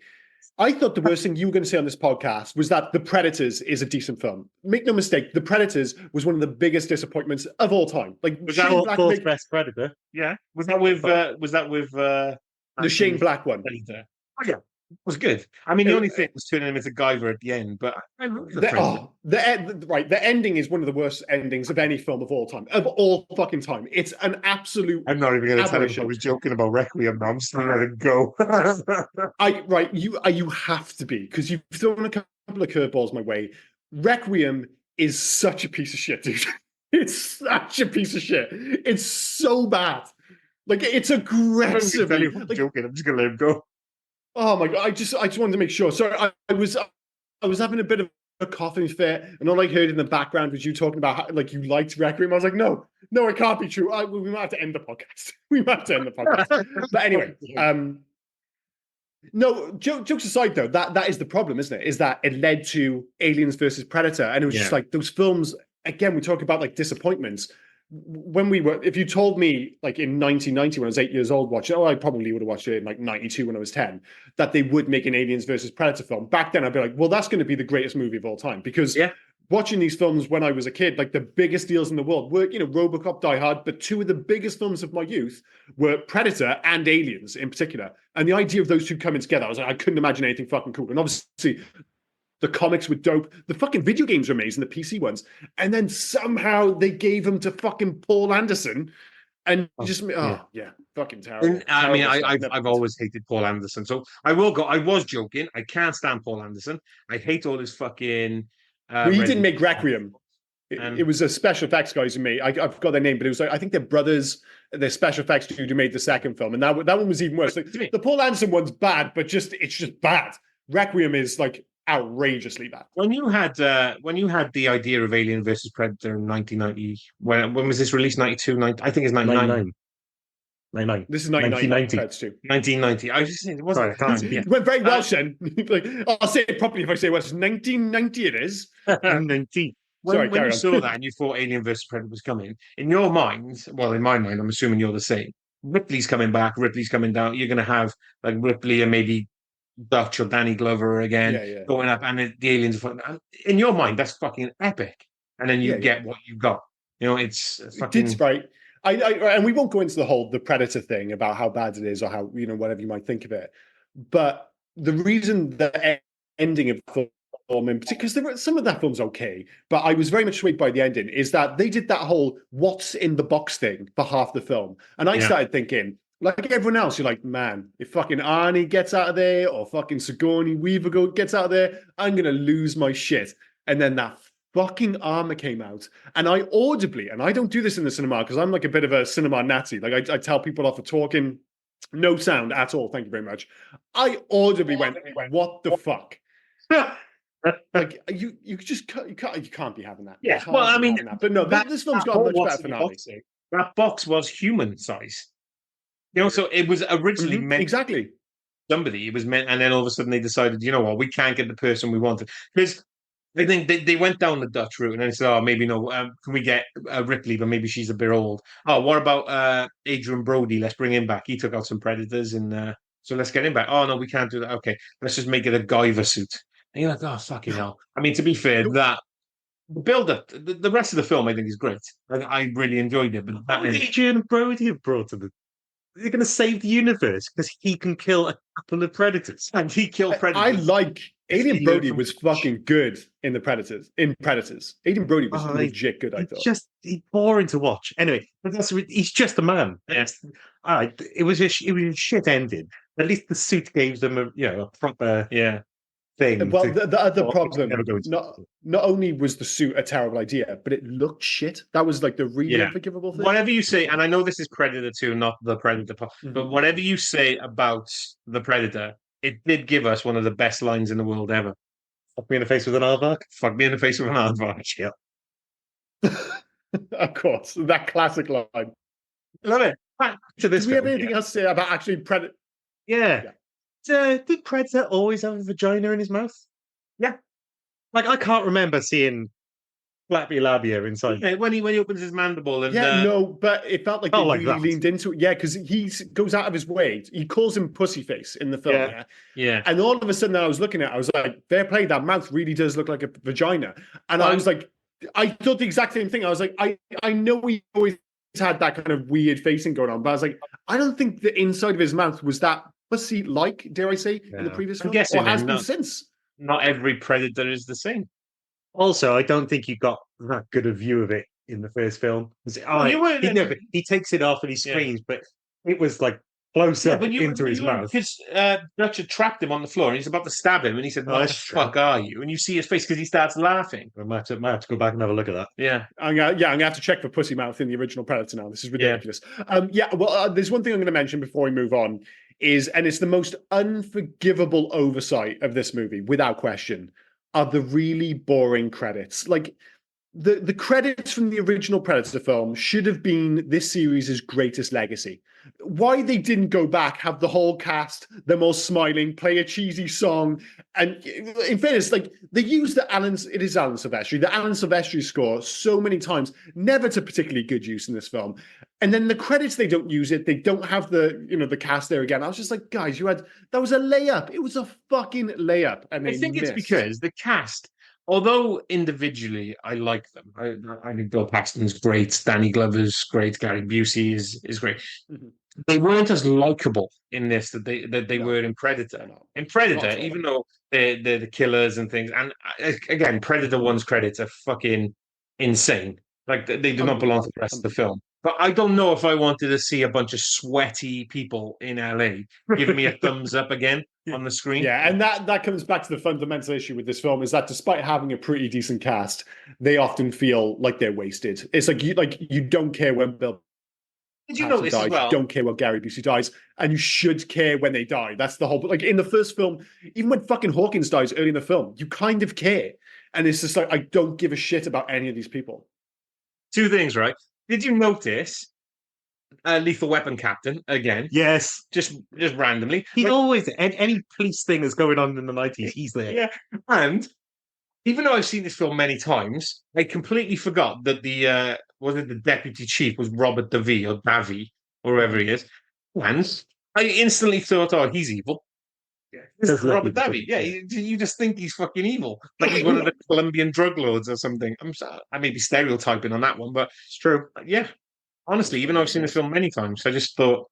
I thought the worst thing you were going to say on this podcast was that The Predators is a decent film. Make no mistake, The Predators was one of the biggest disappointments of all time. Like, was that fourth best Predator? Yeah, was that with the Shane Black one? Oh yeah, it was good. I mean, the only thing was turning him into Guyver at the end, but I love the ending is one of the worst endings of any film of all time, of all fucking time. It's an absolute. I'm not even going to tell him I was joking about Requiem. Now I'm just going to let it go. You have to be, because you've thrown a couple of curveballs my way. Requiem is such a piece of shit, dude. It's such a piece of shit. It's so bad. Like, it's aggressive. I'm joking. I'm just going to let him go. Oh my god! I just wanted to make sure. Sorry, I was having a bit of a coughing fit, and all I heard in the background was you talking about how, like, you liked Requiem. I was like, no, it can't be true. We might have to end the podcast. We might have to end the podcast. But anyway, no. Jokes aside, though, that is the problem, isn't it? Is that it led to Aliens versus Predator, and it was just like those films. Again, we talk about, like, disappointments. If you told me, like, in 1990 when I was 8 years old watching, I probably would have watched it in, like, 92 when I was 10, that they would make an Aliens versus Predator film. Back then, I'd be like, well, that's going to be the greatest movie of all time, because watching these films when I was a kid, like, the biggest deals in the world were, you know, RoboCop, Die Hard, but two of the biggest films of my youth were Predator and Aliens in particular. And the idea of those two coming together, I was like, I couldn't imagine anything fucking cool. And obviously, the comics were dope. The fucking video games were amazing, the PC ones. And then somehow they gave them to fucking Paul Anderson. And fucking terrible. And, I mean, I've always hated Paul Anderson. So I was joking. I can't stand Paul Anderson. I hate all his fucking... he didn't make Requiem. It was a special effects guys who made... I forgot their name, but it was like, I think they're brothers, they're special effects dude who made the second film. And that one was even worse. Like, the Paul Anderson one's bad, but it's just bad. Requiem is, like, outrageously bad. When you had the idea of Alien versus Predator in 1990, when was this released? 92, I think it's 99. 99. This is 1990. 1990. I was just saying, it wasn't time. It went very well, Shen. Like, I'll say it properly if I say well. It's 1990 it is. 19. When you saw that and you thought Alien versus Predator was coming, in your mind, well, in my mind, I'm assuming you're the same. Ripley's coming back, Ripley's coming down. You're going to have, like, Ripley and maybe Dutch or Danny Glover again going up, and the aliens are in your mind. That's fucking epic, and then you get what you got. You know, it's fucking. It's right. And we won't go into the Predator thing about how bad it is or how, you know, whatever you might think of it. But the reason the ending of the in because some of that film's okay, but I was very much swayed by the ending, is that they did that whole what's in the box thing for half the film. And I started thinking, like everyone else, you're like, man, if fucking Arnie gets out of there or fucking Sigourney Weaver gets out of there, I'm going to lose my shit. And then that fucking armor came out. And I audibly, and I don't do this in the cinema because I'm like a bit of a cinema Nazi. Like I tell people off for talking, no sound at all. Thank you very much. I audibly went, what the fuck? Like you can't be having that. Yeah, well, I mean, but no, this film's got a much better finale. That box was human size, so it was originally meant exactly somebody. It was meant, and then all of a sudden they decided, you know what, we can't get the person we wanted because I think they went down the Dutch route and then they said, oh, maybe no, can we get Ripley, but maybe she's a bit old. Oh, what about Adrian Brody? Let's bring him back. He took out some predators, and so let's get him back. Oh no, we can't do that. Okay, let's just make it a Guyver suit. And you're like, oh, fucking hell. I mean, to be fair, that build up, the rest of the film, I think, is great. I really enjoyed it. But that Adrian Brody have brought to the. They're going to save the universe because he can kill a couple of predators. And he killed predators. I like Adrian Brody was fucking good in the Predators. Adrian Brody was legit good. I thought. He's boring to watch. Anyway, but he's just a man. Yes. It was a shit ending. At least the suit gave them a proper thing. Well, the other problem, not only was the suit a terrible idea, but it looked shit. That was like the really unforgivable thing. Whatever you say, and I know this is Predator 2, not the Predator, but whatever you say about the Predator, it did give us one of the best lines in the world ever. Fuck me in the face with an aardvark? Fuck me in the face with an aardvark. Yeah. Of course, that classic line. Love it. Back to this. Do we have anything else to say about actually Predator? Yeah. Did Predator always have a vagina in his mouth? Yeah. Like, I can't remember seeing flappy labia inside. Yeah, when he opens his mandible. And, no, but it felt like they really leaned into it. Yeah, because he goes out of his way. He calls him Pussyface in the film. Yeah. And all of a sudden I was looking at it, I was like, fair play, that mouth really does look like a vagina. And I was like, I thought the exact same thing. I was like, I know he always had that kind of weird facing going on, but I was like, I don't think the inside of his mouth was that pussy-like, dare I say, in the previous film? Guessing, or has been since. Not every Predator is the same. Also, I don't think you got that good a view of it in the first film. He takes it off and he screams, but it was like close up into his mouth. Because Dutch had trapped him on the floor and he's about to stab him and he said, what the fuck are you? And you see his face because he starts laughing. I might have to go back and have a look at that. Yeah. I'm going to have to check for pussy mouth in the original Predator now. This is ridiculous. There's one thing I'm going to mention before we move on and it's the most unforgivable oversight of this movie, without question, are the really boring credits. Like, the credits from the original Predator film should have been this series' greatest legacy. Why they didn't go back, have the whole cast, them all smiling, play a cheesy song, and in fairness, like they use the Alan Silvestri score so many times, never to particularly good use in this film. And then the credits, they don't use it. They don't have the cast there again. I was just like, guys, that was a layup. It was a fucking layup. And I think it's because the cast, although individually I like them, I think Bill Paxton's great, Danny Glover's great, Gary Busey is great. Mm-hmm. They weren't as likable in this that they were in Predator. In Predator, even though they're the killers and things, and again, Predator 1's credits are fucking insane. Like they do not belong to the rest of the film. But I don't know if I wanted to see a bunch of sweaty people in LA giving me a thumbs up again on the screen. Yeah, and that comes back to the fundamental issue with this film is that despite having a pretty decent cast, they often feel like they're wasted. It's like you don't care when Bill Did you notice as well? You don't care when Gary Busey dies, and you should care when they die. That's the whole. Like in the first film, even when fucking Hawkins dies early in the film, you kind of care, and it's just like I don't give a shit about any of these people. Two things, right? Did you notice Lethal Weapon Captain again? Yes, just randomly. He's always any police thing that's going on in the 90s. He's there. Yeah, and even though I've seen this film many times, I completely forgot that the deputy chief was Robert Davi or Davy or whoever he is, and I instantly thought, oh, he's evil. Yeah, this is Robert Davi. Yeah, you just think he's fucking evil, like he's one of the Colombian drug lords or something. I may be stereotyping on that one, but it's true. Yeah, honestly, even though I've seen this film many times, I just thought.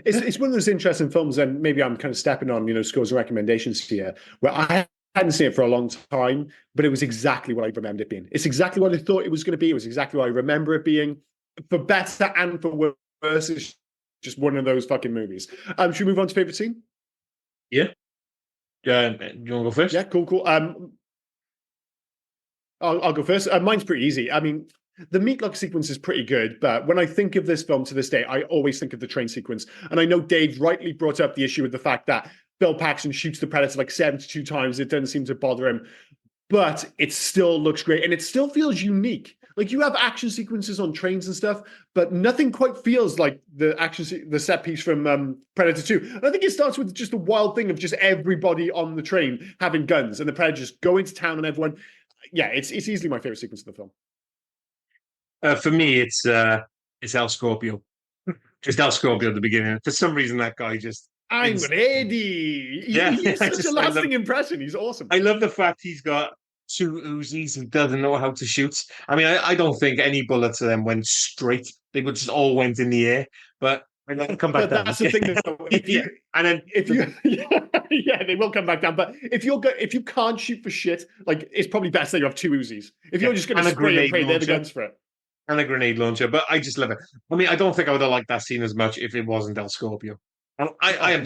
It's one of those interesting films, and maybe I'm kind of stepping on, scores and recommendations here, where I hadn't seen it for a long time, but it was exactly what I remembered it being. It's exactly what I thought it was going to be. It was exactly what I remember it being, for better and for worse. It's just one of those fucking movies. Should we move on to favorite scene? Yeah. You want to go first? Yeah, cool. I'll go first. Mine's pretty easy. I mean, the meatloaf sequence is pretty good, but when I think of this film to this day, I always think of the train sequence. And I know Dave rightly brought up the issue with the fact that Bill Paxton shoots the Predator like 72 times. It doesn't seem to bother him, but it still looks great and it still feels unique. Like, you have action sequences on trains and stuff, but nothing quite feels like the set piece from Predator 2. And I think it starts with just the wild thing of just everybody on the train having guns and the Predator just going to town on everyone. Yeah, it's easily my favorite sequence of the film. For me, it's El Scorpio. Just El Scorpio at the beginning. For some reason, that guy just... I'm ready. Yeah, He's such a lasting impression. He's awesome. I love the fact he's got 2 Uzis and doesn't know how to shoot. I mean, I don't think any bullets of them went straight. They would just all went in the air. But come back down. That's the thing. And then if you, yeah, they will come back down. But if you can't shoot for shit, like, it's probably best that you have 2 Uzis. If you're just going to spray and pray, they're the guns for it. And a grenade launcher. But I just love it. I mean, I don't think I would have liked that scene as much if it wasn't El Scorpio. I am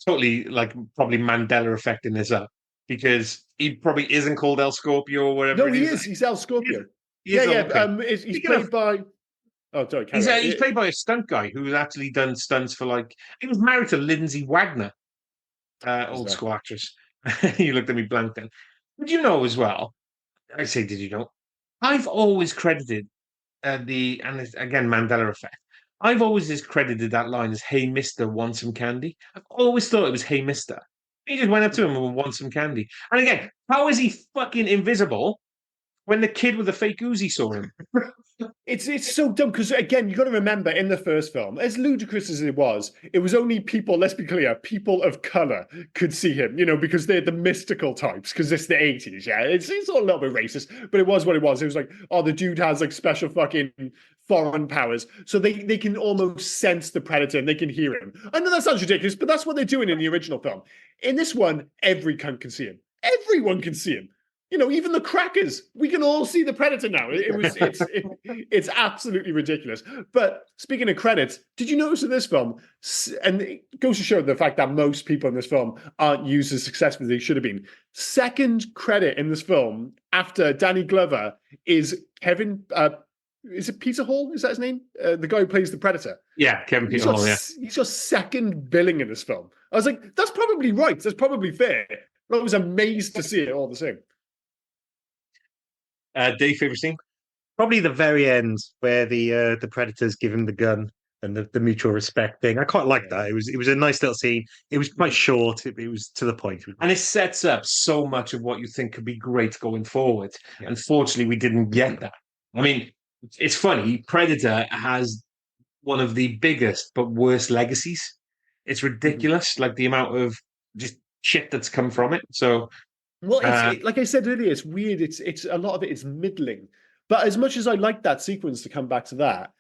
totally like probably Mandela affecting this up, because he probably isn't called El Scorpio or whatever. No, he is. He's El Scorpio. He's played by. Oh, sorry. He's played by a stunt guy who's actually done stunts for, like, he was married to Lindsay Wagner, old school actress. You looked at me blank then. Did you know as well? I say, did you know? I've always credited and again, Mandela effect. I've always just credited that line as "Hey, Mister, want some candy?" I've always thought it was "Hey, Mister." He just went up to him and want some candy. And again, how is he fucking invisible when the kid with the fake Uzi saw him? It's so dumb, because again, you got to remember, in the first film, as ludicrous as it was only people, let's be clear, people of color could see him, because they're the mystical types, because it's the 80s. Yeah, it's all a little bit racist, but it was what it was. It was like, oh, the dude has like special fucking foreign powers, so they can almost sense the Predator and they can hear him. I know that sounds ridiculous, but that's what they're doing in the original film. In this one, every cunt can see him. Everyone can see him. Even the crackers, we can all see the Predator now. It's absolutely ridiculous. But speaking of credits, did you notice in this film, and it goes to show the fact that most people in this film aren't used as successfully as they should have been. Second credit in this film after Danny Glover is Kevin. Is it Peter Hall? Is that his name? The guy who plays the Predator. Yeah, Kevin Peter Hall. Yeah, he's your second billing in this film. I was like, that's probably right. That's probably fair. I was amazed to see it all the same. Dave, favorite scene? Probably the very end, where the Predators give him the gun and the mutual respect thing. I quite liked that. It was a nice little scene. It was quite short. It was to the point, and it sets up so much of what you think could be great going forward. Yeah. Unfortunately, we didn't get that. I mean, it's funny. Predator has one of the biggest but worst legacies. It's ridiculous, like the amount of just shit that's come from it. So. Well, like I said earlier, it's weird. It's a lot of it is middling. But as much as I like that sequence, to come back to that,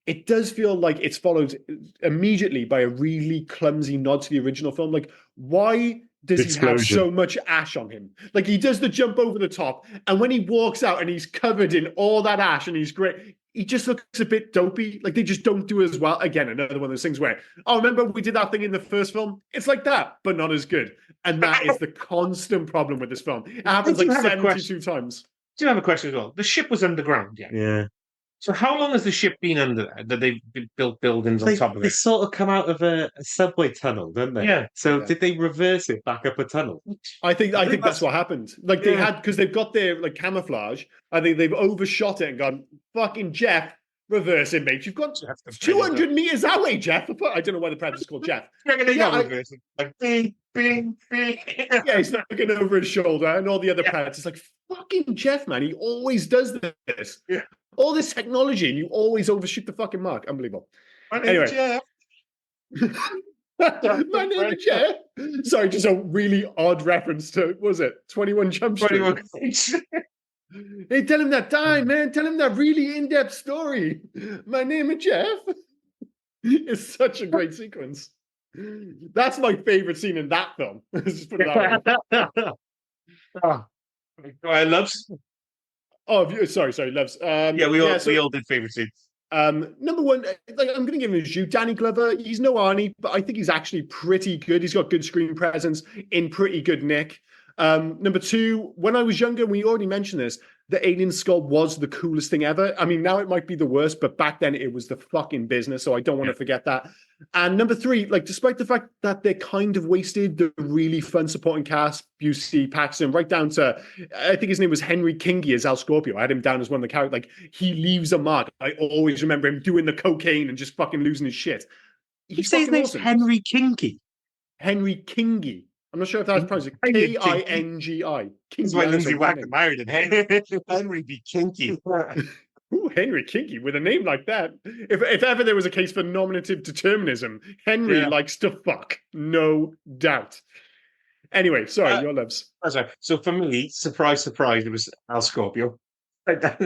it does feel like it's followed immediately by a really clumsy nod to the original film. Like, why does he have so much ash on him? Like, he does the jump over the top, and when he walks out and he's covered in all that ash and he's great, he just looks a bit dopey. Like, they just don't do as well. Again, another one of those things where, oh, remember we did that thing in the first film? It's like that, but not as good. And that is the constant problem with this film. It happens like 72 times. Do you have a question as well? The ship was underground, yeah. Yeah. So how long has the ship been under there? That they've built buildings on top of it? They sort of come out of a subway tunnel, don't they? Yeah. So did they reverse it back up a tunnel? I think that's what happened. Like, they had, because they've got their like camouflage. I think they've overshot it and gone, fucking Jeff, reverse it, mate. You've got 200 meters that way, Jeff. I don't know why the Predator's called Jeff. Reversing. Like, bing, bing, bing. Yeah, he's looking over his shoulder, and all the other Predators like, fucking Jeff, man. He always does this. Yeah. All this technology, and you always overshoot the fucking mark. Unbelievable. Anyway. Jeff. My name is Jeff. Sorry, just a really odd reference to, what was it 21 Jump Street? 21. Hey, tell him that time, man. Tell him that really in-depth story. My name is Jeff. It's such a great sequence. That's my favorite scene in that film. Just put it that way. Oh, I loves. Oh, sorry, Loves. Yeah, Yeah, so we all did favorite scenes. number one, like I'm going to give him his due. Danny Glover, he's no Arnie, but I think he's actually pretty good. He's got good screen presence in pretty good nick. Number two, when I was younger, we already mentioned this, the alien skull was the coolest thing ever. I mean, now it might be the worst, but back then it was the fucking business. So I don't want to forget that. And number three, like, despite the fact that they kind of wasted the really fun supporting cast, Busey, Paxton, right down to, I think his name was Henry Kingi as Al Scorpio. I had him down as one of the characters. Like, he leaves a mark. I always remember him doing the cocaine and just fucking losing his shit. You say his name's awesome. Henry Kingi. Henry Kingi. I'm not sure if that's pronounced Kingi. That's why Lindsay Wagner married him. Henry be kinky. Ooh, Henry Kingi with a name like that. If ever there was a case for nominative determinism, Henry likes to fuck, no doubt. Anyway, sorry, your loves. Sorry. So for me, surprise, surprise, it was Al Scorpio.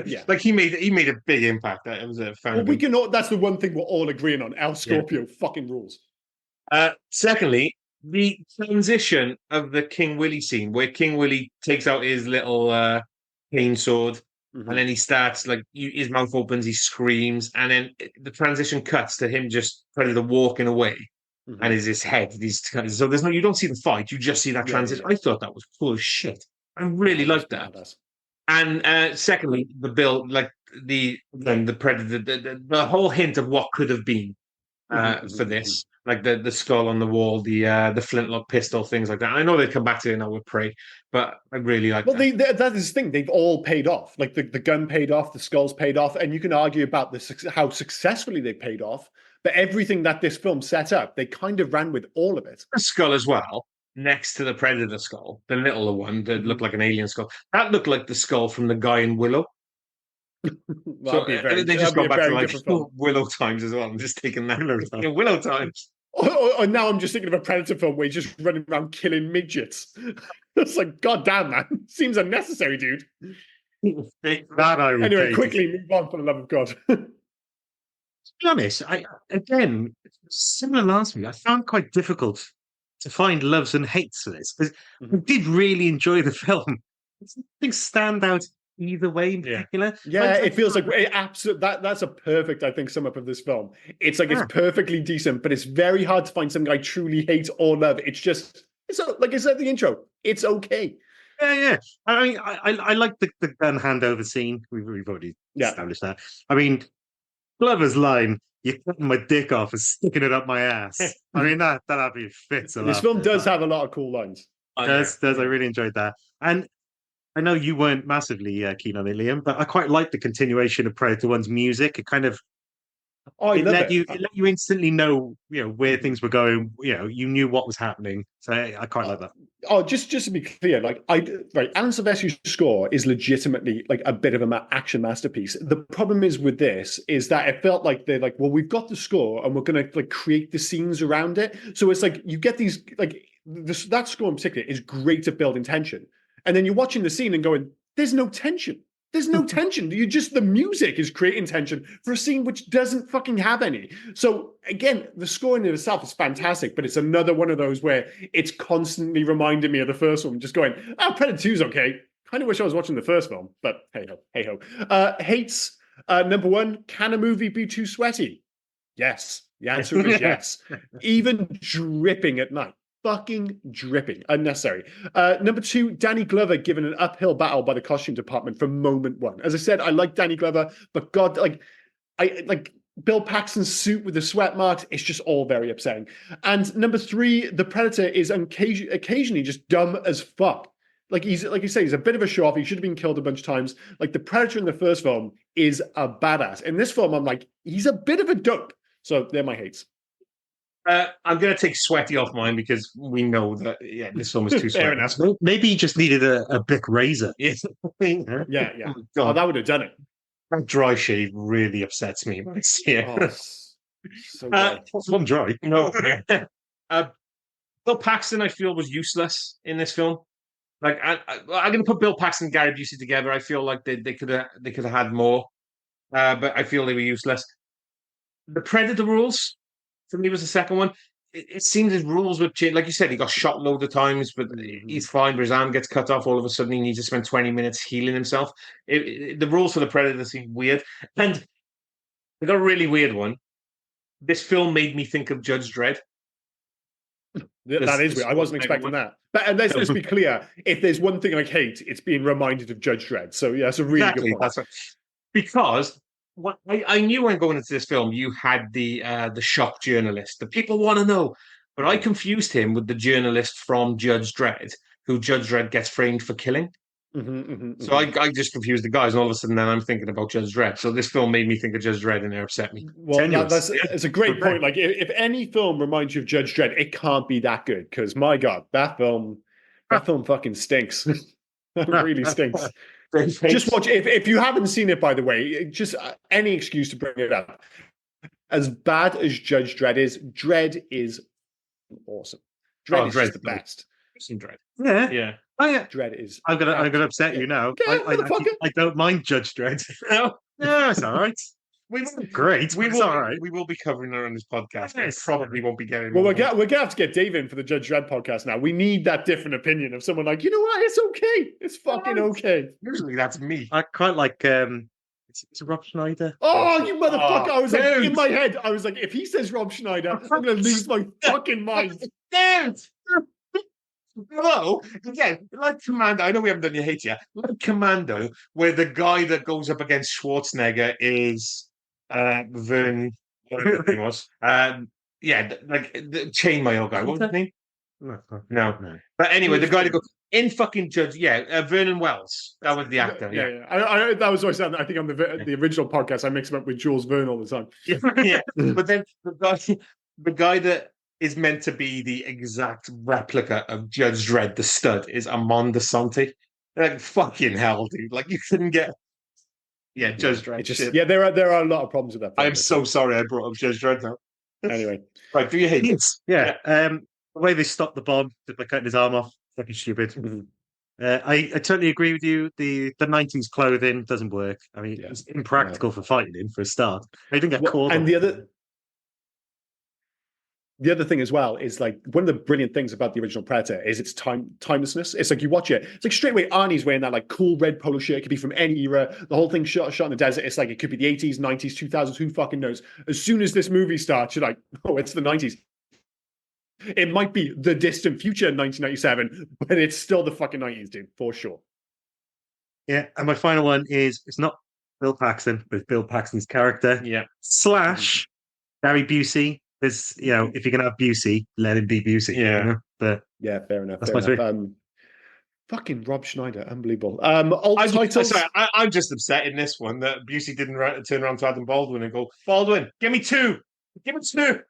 Yeah, like he made a big impact. It was a fan. Well, we can all. That's the one thing we're all agreeing on. Al Scorpio fucking rules. Secondly, the transition of the King Willie scene, where King Willie takes out his little cane sword, and then he starts like his mouth opens, he screams, and then the transition cuts to him just Predator walking away, and is his head. So there's no, you don't see the fight, you just see that transition. I thought that was cool as shit. I really liked that. And secondly, the build, like the Predator, the whole hint of what could have been for this. Like the skull on the wall, the flintlock pistol, things like that. I know they come back to it now with Prey, but I really like that. That is the thing. They've all paid off. Like the gun paid off, the skulls paid off, and you can argue about how successfully they paid off. But everything that this film set up, they kind of ran with all of it. The skull as well, next to the Predator skull, the little one that looked like an alien skull. That looked like the skull from the guy in Willow. So they just got back to like Willow times as well. I'm just taking that Willow times. Or now I'm just thinking of a Predator film where he's just running around killing midgets. It's like, God damn, man. Seems unnecessary, dude. Anyway, quickly move on for the love of God. To be honest, again, similar last week, I found quite difficult to find loves and hates for this, because I did really enjoy the film. Nothing stand out either way in particular. Yeah, it feels like that's a perfect, I think, sum up of this film. It's like it's perfectly decent, but it's very hard to find something I truly hate or love. It's like I said in the intro, it's okay. Yeah. I mean, I like the gun handover scene. We've already established that. I mean, Glover's line, "You're cutting my dick off and sticking it up my ass." I mean, that actually fits. This film does have a lot of cool lines. Does. I really enjoyed that. And I know you weren't massively keen on it, Liam, but I quite like the continuation of Predator 1's music. It kind of it let you instantly know, where things were going. You knew what was happening. So I quite like that. Oh, just to be clear, like Alan Silvestri's score is legitimately like a bit of an action masterpiece. The problem is with this is that it felt like they're like, well, we've got the score and we're going to like create the scenes around it. So it's like you get these like that score in particular is great at building tension. And then you're watching the scene and going, there's no tension. There's no tension. The music is creating tension for a scene which doesn't fucking have any. So again, the score in itself is fantastic, but it's another one of those where it's constantly reminding me of the first one, just going, Predator 2's okay. Kind of wish I was watching the first film, but hey ho. Hates, number one, can a movie be too sweaty? Yes. The answer is yes. Even dripping at night. Fucking dripping, unnecessary. Number two, Danny Glover given an uphill battle by the costume department from moment one. As I said, I like Danny Glover, but God, I like Bill Paxton's suit with the sweat marks. It's just all very upsetting. And number three, the Predator is occasionally just dumb as fuck. Like you say, he's a bit of a show off. He should have been killed a bunch of times. Like the Predator in the first film is a badass. In this film, I'm like, he's a bit of a dope. So they're my hates. I'm going to take sweaty off mine because we know that this film is too sweaty. Maybe he just needed a Bic razor. Yeah. Oh, that would have done it. That dry shave really upsets me when I see it. Oh, so it's not dry. No. Bill Paxton, I feel, was useless in this film. Like I'm going to put Bill Paxton and Gary Busey together. I feel like they could have had more, but I feel they were useless. The Predator rules. For me, was the second one. it seems his rules would change. Like you said, he got shot loads of times, but he's fine. But his arm gets cut off. All of a sudden, he needs to spend 20 minutes healing himself. The rules for the Predator seem weird, and I got a really weird one. This film made me think of Judge Dredd. That is weird. I wasn't expecting that. But let's be clear. If there's one thing I hate, it's being reminded of Judge Dredd. So yeah, that's a really good point. That's right. Because what I knew when going into this film, you had the shock journalist. The people want to know, but I confused him with the journalist from Judge Dredd, who Judge Dredd gets framed for killing. So I just confused the guys, and all of a sudden, then I'm thinking about Judge Dredd. So this film made me think of Judge Dredd, and it upset me. Well, it's a great point. Like, if any film reminds you of Judge Dredd, it can't be that good. Because my God, that film fucking stinks. That really stinks. Just watch it. If you haven't seen it, by the way, just any excuse to bring it up. As bad as Judge Dredd is awesome. Dredd is the best. Dredd. Yeah. Dredd is. I'm gonna upset you now. Yeah, I don't mind Judge Dredd. No, it's all right. Great. We will. All right. We will be covering her on this podcast. Yes. Probably won't be getting. Well, we're gonna have to get Dave in for the Judge Dredd podcast now. We need that different opinion of someone like, you know what? It's okay. It's fucking okay. Usually that's me. I quite like. It's Rob Schneider. Oh, you motherfucker! I was like, in my head, I was like, if he says Rob Schneider, I'm gonna lose my fucking mind. Dude! Hello, again, like Commando. I know we haven't done your hate yet. Like Commando, where the guy that goes up against Schwarzenegger is Vern, whatever his name was. Like the chainmail guy. What was his name? No. But anyway, the guy that goes in fucking Judge. Vernon Wells. That was the actor. Yeah. I that was what I think on the original podcast, I mix him up with Jules Verne all the time. Yeah. But then the guy that is meant to be the exact replica of Judge Dredd, the stud, is Armand Assante. Like, fucking hell, dude. Like, you couldn't get... Yeah, Judge Dredd. There are a lot of problems with that. I'm so sorry I brought up Judge Dredd now. Anyway. Right, do you hate it? Yeah. The way they stopped the bomb by cutting his arm off, fucking stupid. I totally agree with you. The 90s clothing doesn't work. I mean, it's impractical for fighting in, for a start. I didn't get caught. And the other thing as well is, like, one of the brilliant things about the original Predator is its timelessness. It's like you watch it, it's like straight away Arnie's wearing that like cool red polo shirt. It could be from any era. The whole thing shot in the desert. It's like it could be the 80s, 90s, 2000s. Who fucking knows? As soon as this movie starts, you're like, oh, it's the 90s. It might be the distant future in 1997, but it's still the fucking 90s, dude, for sure. Yeah, and my final one is, it's not Bill Paxton, but it's Bill Paxton's character. Yeah. / Gary Busey. Because, if you're going to have Busey, let him be Busey. Yeah. But yeah, fair enough. That's my three. Fucking Rob Schneider, unbelievable. Titles. I'm just upset in this one that Busey didn't turn around to Adam Baldwin and go, Baldwin, give me two. Give me two.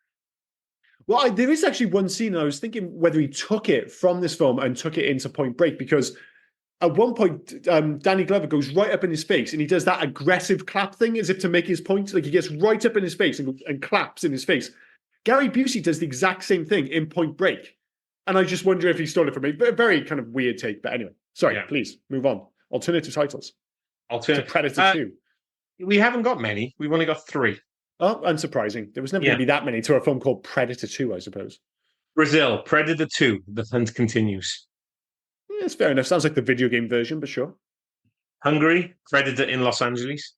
Well, there is actually one scene I was thinking whether he took it from this film and took it into Point Break, because at one point, Danny Glover goes right up in his face and he does that aggressive clap thing as if to make his point. Like, he gets right up in his face and claps in his face. Gary Busey does the exact same thing in Point Break. And I just wonder if he stole it from me. Very kind of weird take. But anyway, sorry, please move on. Alternative titles. Predator 2. We haven't got many. We've only got 3. Oh, unsurprising. There was never going to be that many to a film called Predator 2, I suppose. Brazil, Predator 2, The Hunt Continues. Yeah, it's fair enough. Sounds like the video game version, but sure. Hungary, Predator in Los Angeles.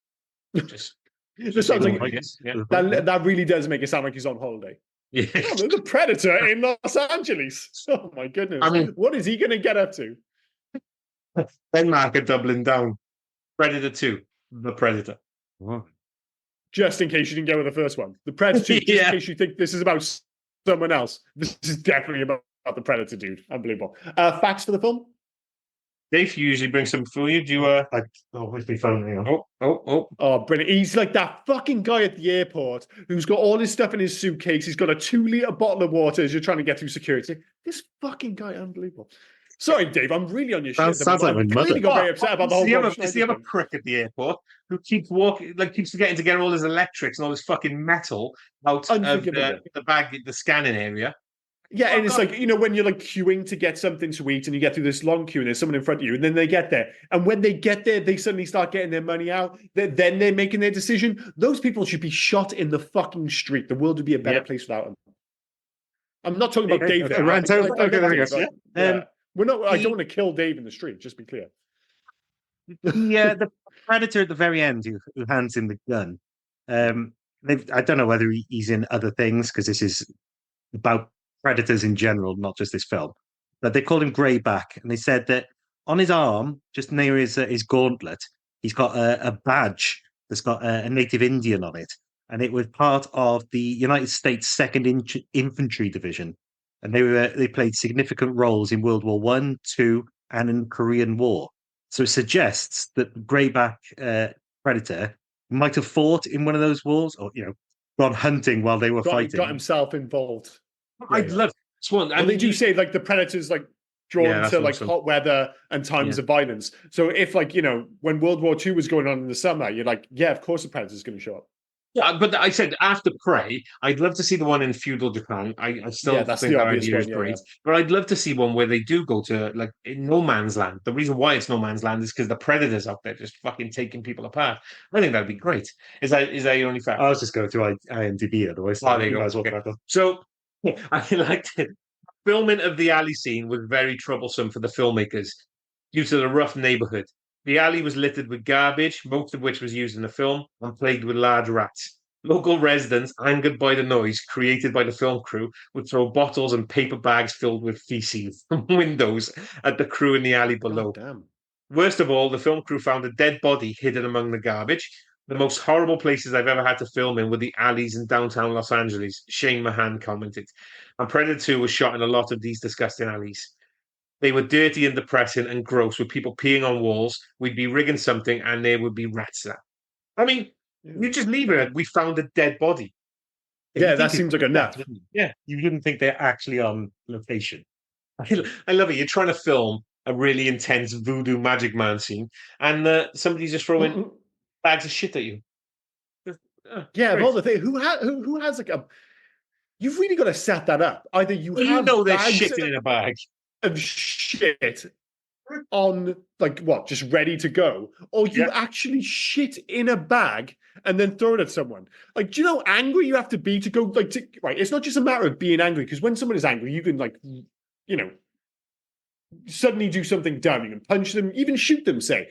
This sounds like that really does make it sound like he's on holiday. Yeah. Oh, the Predator in Los Angeles. Oh my goodness. I mean, what is he going to get up to? Denmark are doubling down. Predator 2, The Predator. What? Just in case you didn't get with the first one. The Predator 2, just in case you think this is about someone else. This is definitely about the Predator, dude. Unbelievable. Facts for the film? Dave, you usually bring some for you. Do you? Where's my phone? Hang on. Oh, brilliant. He's like that fucking guy at the airport who's got all his stuff in his suitcase. He's got a 2-liter bottle of water as you're trying to get through security. This fucking guy, unbelievable. Sorry, Dave, I'm really on your shit. Sounds like my mother. Really got very upset about the whole thing. Does he have a prick at the airport who keeps walking, like keeps forgetting to get all his electrics and all his fucking metal out of the bag, the scanning area? Yeah, and it's like, when you're like queuing to get something to eat and you get through this long queue and there's someone in front of you, and then they get there. And when they get there, they suddenly start getting their money out. Then they're making their decision. Those people should be shot in the fucking street. The world would be a better place without them. I'm not talking about Dave there. Right, I okay, get there we Dave, go. but, yeah. We're not. I the- don't want to kill Dave in the street. Just be clear. The Predator at the very end, who hands him the gun. I don't know whether he's in other things because this is about predators in general, not just this film. But they called him Greyback, and they said that on his arm, just near his gauntlet, he's got a badge that's got a native Indian on it, and it was part of the United States Second Infantry Division, and they played significant roles in World War One, II, and in the Korean War. So it suggests that the Greyback Predator might have fought in one of those wars, or gone hunting while they were fighting. Got himself involved. I'd love this one. They do say like the Predator's like drawn to like hot weather and times of violence. So if when World War II was going on in the summer, you're like, yeah, of course the Predator's going to show up. Yeah, but I said after Prey, I'd love to see the one in feudal Japan. I still that's think the that obvious idea is one, great. But I'd love to see one where they do go to like in no man's land. The reason why it's no man's land is because the predators out there just fucking taking people apart. I think that'd be great. Is that your only fact? I was just going through IMDb otherwise. Oh, there you go. Okay. So I liked it. Filming of the alley scene was very troublesome for the filmmakers due to the rough neighborhood. The alley was littered with garbage, most of which was used in the film, and plagued with large rats. Local residents, angered by the noise created by the film crew, would throw bottles and paper bags filled with feces from windows at the crew in the alley below. Damn. Worst of all, the film crew found a dead body hidden among the garbage. The most horrible places I've ever had to film in were the alleys in downtown Los Angeles, Shane Mahan commented. And Predator 2 was shot in a lot of these disgusting alleys. They were dirty and depressing and gross, with people peeing on walls. We'd be rigging something and there would be rats there. I mean, you just leave it. We found a dead body. Yeah, that seems like enough. Yeah, you wouldn't think they're actually on location. I love it. You're trying to film a really intense voodoo magic man scene, and somebody's just throwing bags of shit at you. Yeah, of all the thing, who has like a? You've really got to set that up. Either they're shit in a bag of shit on just ready to go, or you actually shit in a bag and then throw it at someone. Like, do you know how angry you have to be to go right? It's not just a matter of being angry, because when someone is angry, you can suddenly do something dumb. You can punch them, even shoot them, say.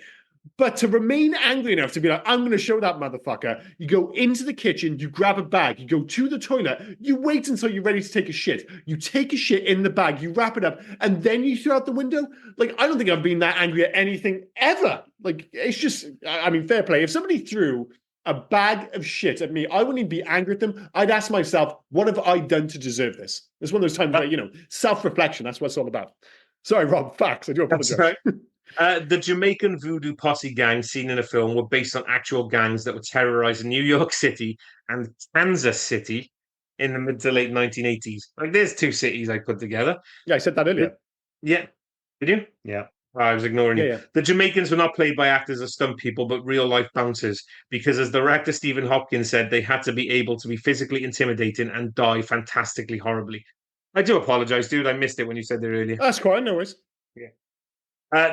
But to remain angry enough to be like, I'm going to show that motherfucker, you go into the kitchen, you grab a bag, you go to the toilet, you wait until you're ready to take a shit. You take a shit in the bag, you wrap it up, and then you throw out the window. Like, I don't think I've been that angry at anything ever. Like, it's just, I mean, fair play. If somebody threw a bag of shit at me, I wouldn't even be angry at them. I'd ask myself, what have I done to deserve this? It's one of those times where, self-reflection, that's what it's all about. Sorry, Rob, facts. I do apologize. Right. The Jamaican voodoo posse gangs seen in the film were based on actual gangs that were terrorizing New York City and Kansas City in the mid to late 1980s. Like, there's two cities I put together. Yeah, I said that earlier. Yeah. Did you? Yeah. I was ignoring you. Yeah. The Jamaicans were not played by actors or stunt people, but real-life bouncers, because as director Stephen Hopkins said, they had to be able to be physically intimidating and die fantastically horribly. I do apologize, dude. I missed it when you said that earlier. That's quite no worries. Yeah.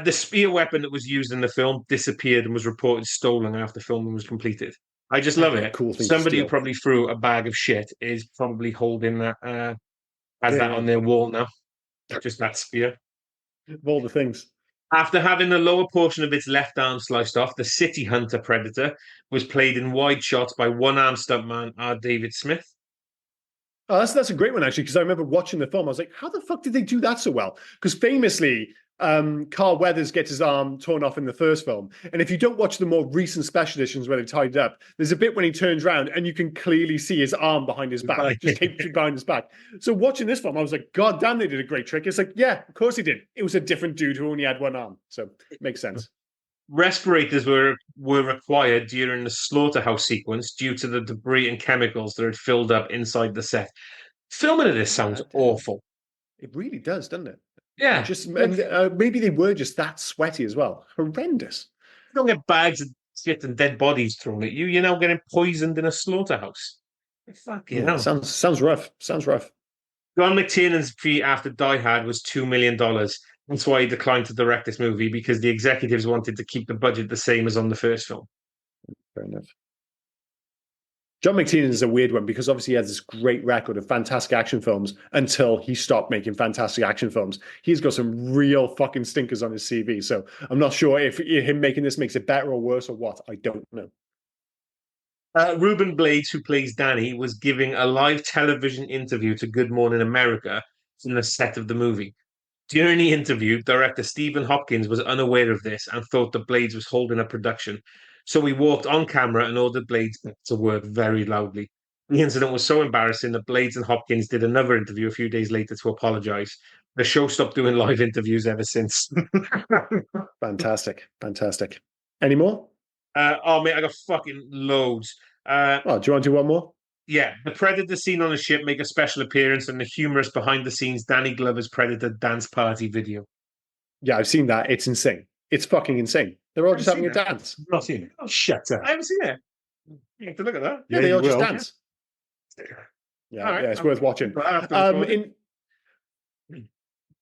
The spear weapon that was used in the film disappeared and was reported stolen after filming was completed. I just love it. Cool thing. Somebody who probably threw a bag of shit is probably holding that, that on their wall now. Just that spear. Of all the things. After having the lower portion of its left arm sliced off, the City Hunter Predator was played in wide shots by one-arm stuntman R. David Smith. Oh, that's a great one, actually, because I remember watching the film. I was like, how the fuck did they do that so well? Because famously, Carl Weathers gets his arm torn off in the first film. And if you don't watch the more recent special editions where they tied it up, there's a bit when he turns around and you can clearly see his arm behind his back, just taped behind his back. So watching this film, I was like, God damn, they did a great trick. It's like, yeah, of course he did. It was a different dude who only had one arm. So it makes sense. Respirators were required during the slaughterhouse sequence due to the debris and chemicals that had filled up inside the set. Filming of this sounds awful. It really does, doesn't it? Yeah. Maybe they were just that sweaty as well. Horrendous. You don't get bags of shit and dead bodies thrown at you. You're now getting poisoned in a slaughterhouse. Fucking hell. Sounds rough. Sounds rough. John McTiernan's fee after Die Hard was $2 million. That's why he declined to direct this movie, because the executives wanted to keep the budget the same as on the first film. Fair enough. John McTiernan is a weird one because obviously he has this great record of fantastic action films until he stopped making fantastic action films. He's got some real fucking stinkers on his CV. So I'm not sure if him making this makes it better or worse or what. I don't know. Ruben Blades, who plays Danny, was giving a live television interview to Good Morning America from the set of the movie. During the interview, director Stephen Hopkins was unaware of this and thought that Blades was holding a production. So he walked on camera and ordered Blades to work very loudly. The incident was so embarrassing that Blades and Hopkins did another interview a few days later to apologize. The show stopped doing live interviews ever since. Fantastic. Fantastic. Any more? Oh, mate, I got fucking loads. Do you want to do one more? Yeah, the Predator scene on the ship make a special appearance and the humorous behind-the-scenes Danny Glover's Predator dance party video. Yeah, I've seen that. It's insane. It's fucking insane. They're all just having a dance. I've not seen it. Oh, shut up. I haven't seen it. You have to look at that. Yeah, they you all just will. dance. Yeah, All right. yeah, it's worth watching. After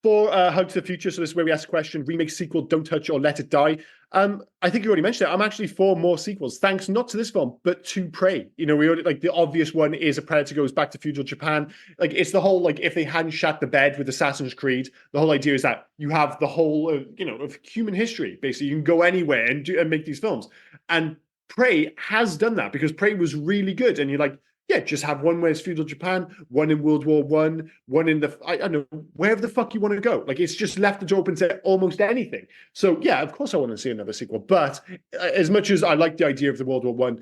For Hug to the Future, so this is where we ask the question, remake, sequel, Don't Touch or Let It Die. I think you already mentioned it. I'm actually for more sequels, thanks not to this film, but to Prey. You know, we already, like, the obvious one is A Predator Goes Back to Feudal Japan. Like, it's the whole, like, if they hadn't shut the bed with Assassin's Creed, the whole idea is that you have the whole, of human history. Basically, you can go anywhere and make these films. And Prey has done that because Prey was really good. And you're like, yeah, just have one where it's feudal Japan, one in World War one in the, I don't know, wherever the fuck you want to go. Like, it's just left the door open to almost anything. So, yeah, of course I want to see another sequel. But as much as I like the idea of the World War One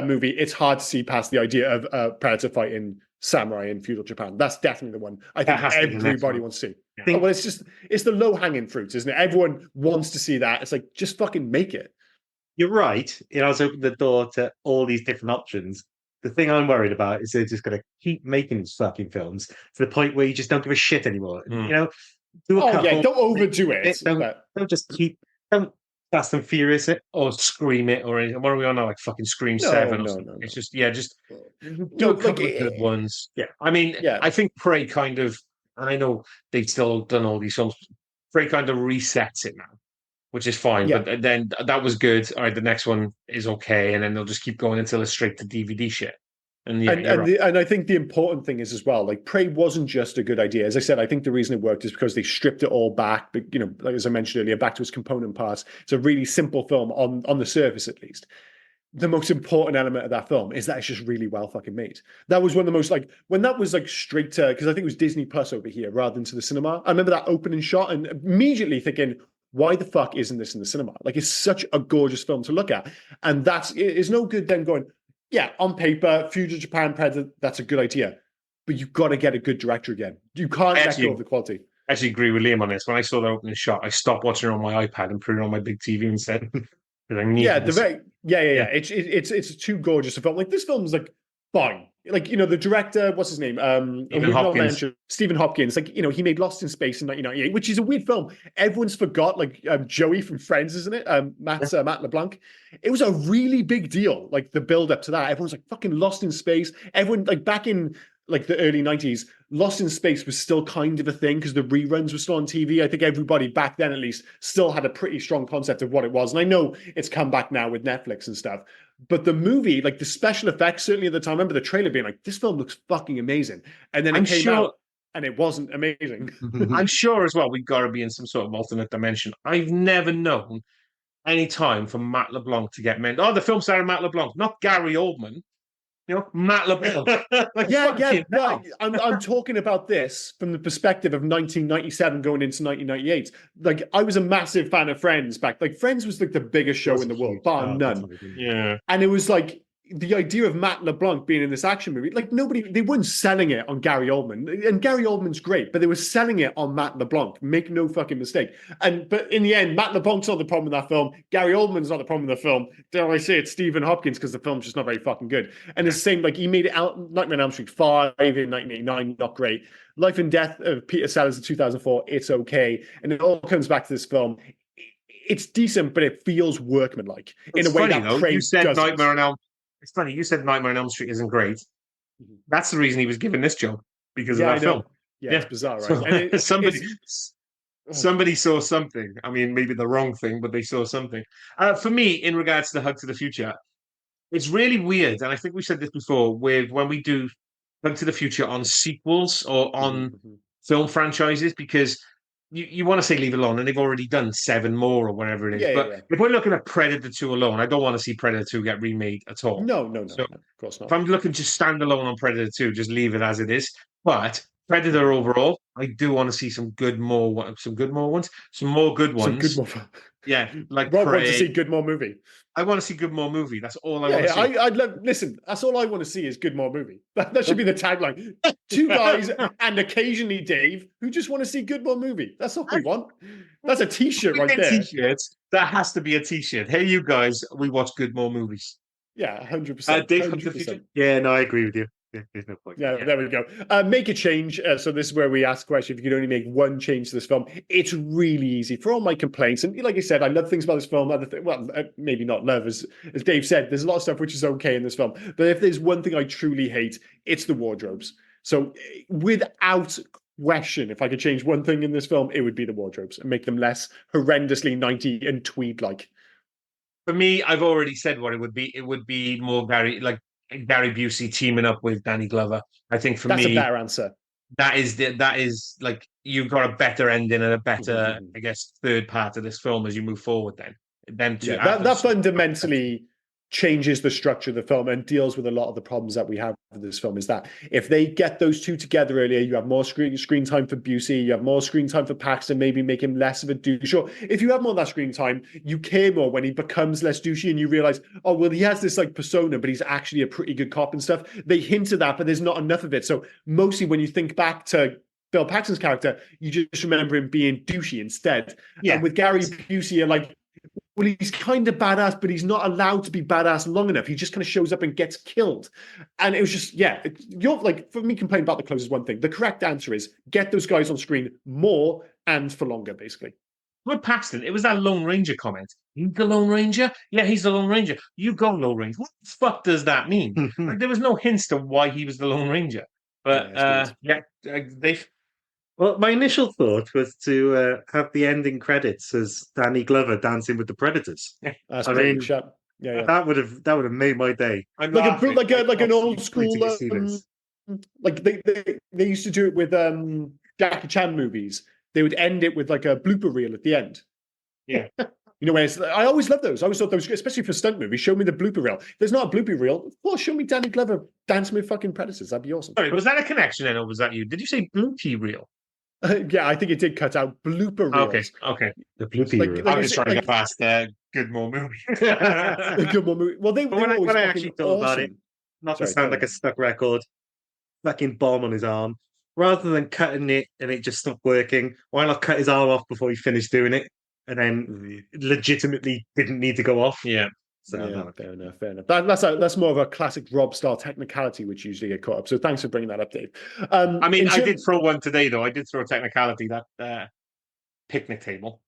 movie, it's hard to see past the idea of Predator fighting samurai in feudal Japan. That's definitely the one I think everybody wants to see. Yeah. Well, it's the low-hanging fruit, isn't it? Everyone wants to see that. It's like, just fucking make it. You're right. It has opened the door to all these different options. The thing I'm worried about is they're just going to keep making these fucking films to the point where you just don't give a shit anymore. You know, do a couple. Yeah, don't overdo it. Don't just don't Fast and Furious it. or Scream it or anything. What are we on now? Like fucking Scream 7 or something. It's just, just do a couple of good ones. Yeah. I mean, I think Prey kind of, and I know they've still done all these films, Prey kind of resets it now, which is fine. Yeah. But then that was good. All right, the next one is okay. And then they'll just keep going until it's straight to DVD shit. And I think the important thing is as well, like, Prey wasn't just a good idea. As I said, I think the reason it worked is because they stripped it all back. But, like, as I mentioned earlier, back to its component parts. It's a really simple film on the surface, at least. The most important element of that film is that it's just really well fucking made. That was one of the most, like, when that was like straight to, because I think it was Disney Plus over here rather than to the cinema. I remember that opening shot and immediately thinking, why the fuck isn't this in the cinema? Like, it's such a gorgeous film to look at. And it's no good then going, yeah, on paper, Feudal Japan Predator, that's a good idea. But you've got to get a good director again. You can't let go of the quality. I actually agree with Liam on this. When I saw the opening shot, I stopped watching it on my iPad and put it on my big TV instead. It's too gorgeous a film. Like, this film's like fine. Like, the director, what's his name? Stephen Hopkins. Like, he made Lost in Space in 1998, which is a weird film. Everyone's forgot, like, Joey from Friends, isn't it? Matt LeBlanc. It was a really big deal, like, the build up to that. Everyone's like, fucking Lost in Space. Everyone, like, back in like the early 90s, Lost in Space was still kind of a thing because the reruns were still on TV. I think everybody back then, at least, still had a pretty strong concept of what it was. And I know it's come back now with Netflix and stuff. But the movie, like, the special effects, certainly at the time, I remember the trailer being like, this film looks fucking amazing. And then it came out and it wasn't amazing. I'm sure as well, we've got to be in some sort of alternate dimension. I've never known any time for Matt LeBlanc to get mentioned. Oh, the film star Matt LeBlanc, not Gary Oldman. Matt LeBlanc. I'm talking about this from the perspective of 1997 going into 1998. Like, I was a massive fan of Friends back. Like, Friends was like the biggest show in the world, bar none. Yeah, and it was like the idea of Matt LeBlanc being in this action movie. Like, they weren't selling it on Gary Oldman, and Gary Oldman's great, but they were selling it on Matt LeBlanc. Make no fucking mistake. But in the end, Matt LeBlanc's not the problem with that film. Gary Oldman's not the problem with the film. Dare I say it's Stephen Hopkins, because the film's just not very fucking good. And it's the same, like, he made it out Nightmare on Elm Street 5 in 1989, not great. Life and Death of Peter Sellers in 2004, it's okay. And it all comes back to this film. It's decent, but it feels workmanlike in a way that Prey doesn't. Nightmare on Elm. It's funny, you said Nightmare on Elm Street isn't great. That's the reason he was given this job, because of that film. Yeah, it's bizarre, right? Somebody saw something. I mean, maybe the wrong thing, but they saw something. For me, in regards to the Hug to the Future, it's really weird, and I think we said this before, with when we do Back to the Future on sequels or on Mhm. film franchises, because you want to say leave it alone, and they've already done 7 more or whatever it is. Yeah, yeah, But yeah. if we're looking at Predator 2 alone, I don't want to see Predator 2 get remade at all. No, no, no, So no. Of course if not. I'm looking to stand alone on Predator 2, just leave it as it is. But Predator overall, I do want to see some good more ones, some more good Some good ones. more. Yeah, like Rob wants to see Prey. good more movie. I want to see good more movie. That's all I Yeah, want yeah. to see. I'd love. Listen, that's all I want to see is good more movie. That should be the tagline. Two guys and occasionally Dave who just want to see good more movie. That's all we want. That's a T-shirt right there. T-shirts. That has to be a T-shirt. Hey, you guys, we watch good more movies. Yeah, 100%. Dave, come to the future. Yeah, no, I agree with you. Yeah, there's no point. Yeah, there we go. Make a change. So this is where we ask the question: if you could only make one change to this film, it's really easy. For all my complaints, and like I said, I love things about this film. Maybe not love, as Dave said. There's a lot of stuff which is okay in this film, but if there's one thing I truly hate, it's the wardrobes. So without question, if I could change one thing in this film, it would be the wardrobes and make them less horrendously 90 and tweed-like. For me, I've already said what it would be. It would be more Gary Busey teaming up with Danny Glover. I think for That's me, a better answer. that is like you've got a better ending and a better, I guess, third part of this film as you move forward. That fundamentally changes the structure of the film and deals with a lot of the problems that we have with this film. Is that if they get those two together earlier, you have more screen time for Busey, you have more screen time for Paxton, maybe make him less of a douche. Sure, if you have more of that screen time, you care more when he becomes less douchey and you realize, oh well, he has this like persona, but he's actually a pretty good cop and stuff. They hint at that, but there's not enough of it. So mostly when you think back to Bill Paxton's character, you just remember him being douchey instead. Yeah. And with Gary Busey, you're like, well, he's kind of badass, but he's not allowed to be badass long enough. He just kind of shows up and gets killed. And it was just, you're like, for me, complaining about the clothes is one thing. The correct answer is get those guys on screen more and for longer, basically. With Paxton, it was that Lone Ranger comment. He's the Lone Ranger? Yeah, he's the Lone Ranger. You go, Lone Ranger. What the fuck does that mean? Like, there was no hints to why he was the Lone Ranger. But, they've... Well, my initial thought was to have the ending credits as Danny Glover dancing with the Predators. That's that would have made my day. Like an old school, like they used to do it with Jackie Chan movies. They would end it with like a blooper reel at the end. Yeah. You know, I always love those. I always thought those, especially for stunt movies. Show me the blooper reel. If there's not a blooper reel, well, show me Danny Glover dancing with fucking Predators. That'd be awesome. Sorry, was that a connection then, or was that you? Did you say bloopy reel? Yeah, I think it did cut out blooper reels. Okay. The bloopy reel. I was trying to get past good more movie. Good more movie. Well, when I actually thought about it, not to sound like a stuck record, fucking bomb on his arm. Rather than cutting it and it just stopped working, why not cut his arm off before he finished doing it? And then legitimately didn't need to go off. Yeah. So fair enough. That's more of a classic Rob style technicality, which usually get caught up. So thanks for bringing that up, Dave. I mean, I did throw one today, though. I did throw a technicality, that picnic table.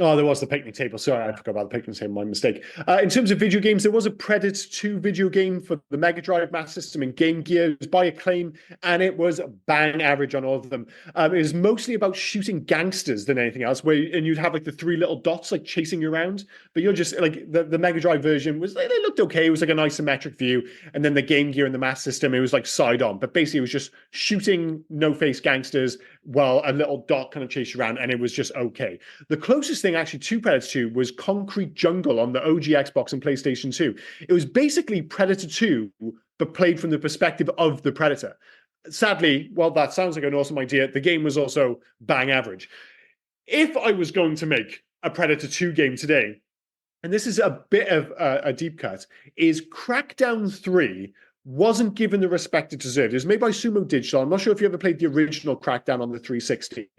Oh, there was the picnic table. Sorry, I forgot about the picnic table. My mistake. In terms of video games, there was a Predator 2 video game for the Mega Drive, Master System, and Game Gear. It was by Acclaim, and it was bang average on all of them. It was mostly about shooting gangsters than anything else, and you'd have like the 3 little dots like chasing you around. But you're just like the Mega Drive version was they looked okay. It was like an isometric view, and then the Game Gear and the Master System, it was like side on. But basically, it was just shooting no-face gangsters while a little dot kind of chased you around, and it was just okay. The closest thing actually to Predator 2 was Concrete Jungle on the OG Xbox and PlayStation 2. It was basically Predator 2, but played from the perspective of the Predator. Sadly, while that sounds like an awesome idea, the game was also bang average. If I was going to make a Predator 2 game today, and this is a bit of a deep cut, is Crackdown 3 wasn't given the respect it deserved. It was made by Sumo Digital. I'm not sure if you ever played the original Crackdown on the 360.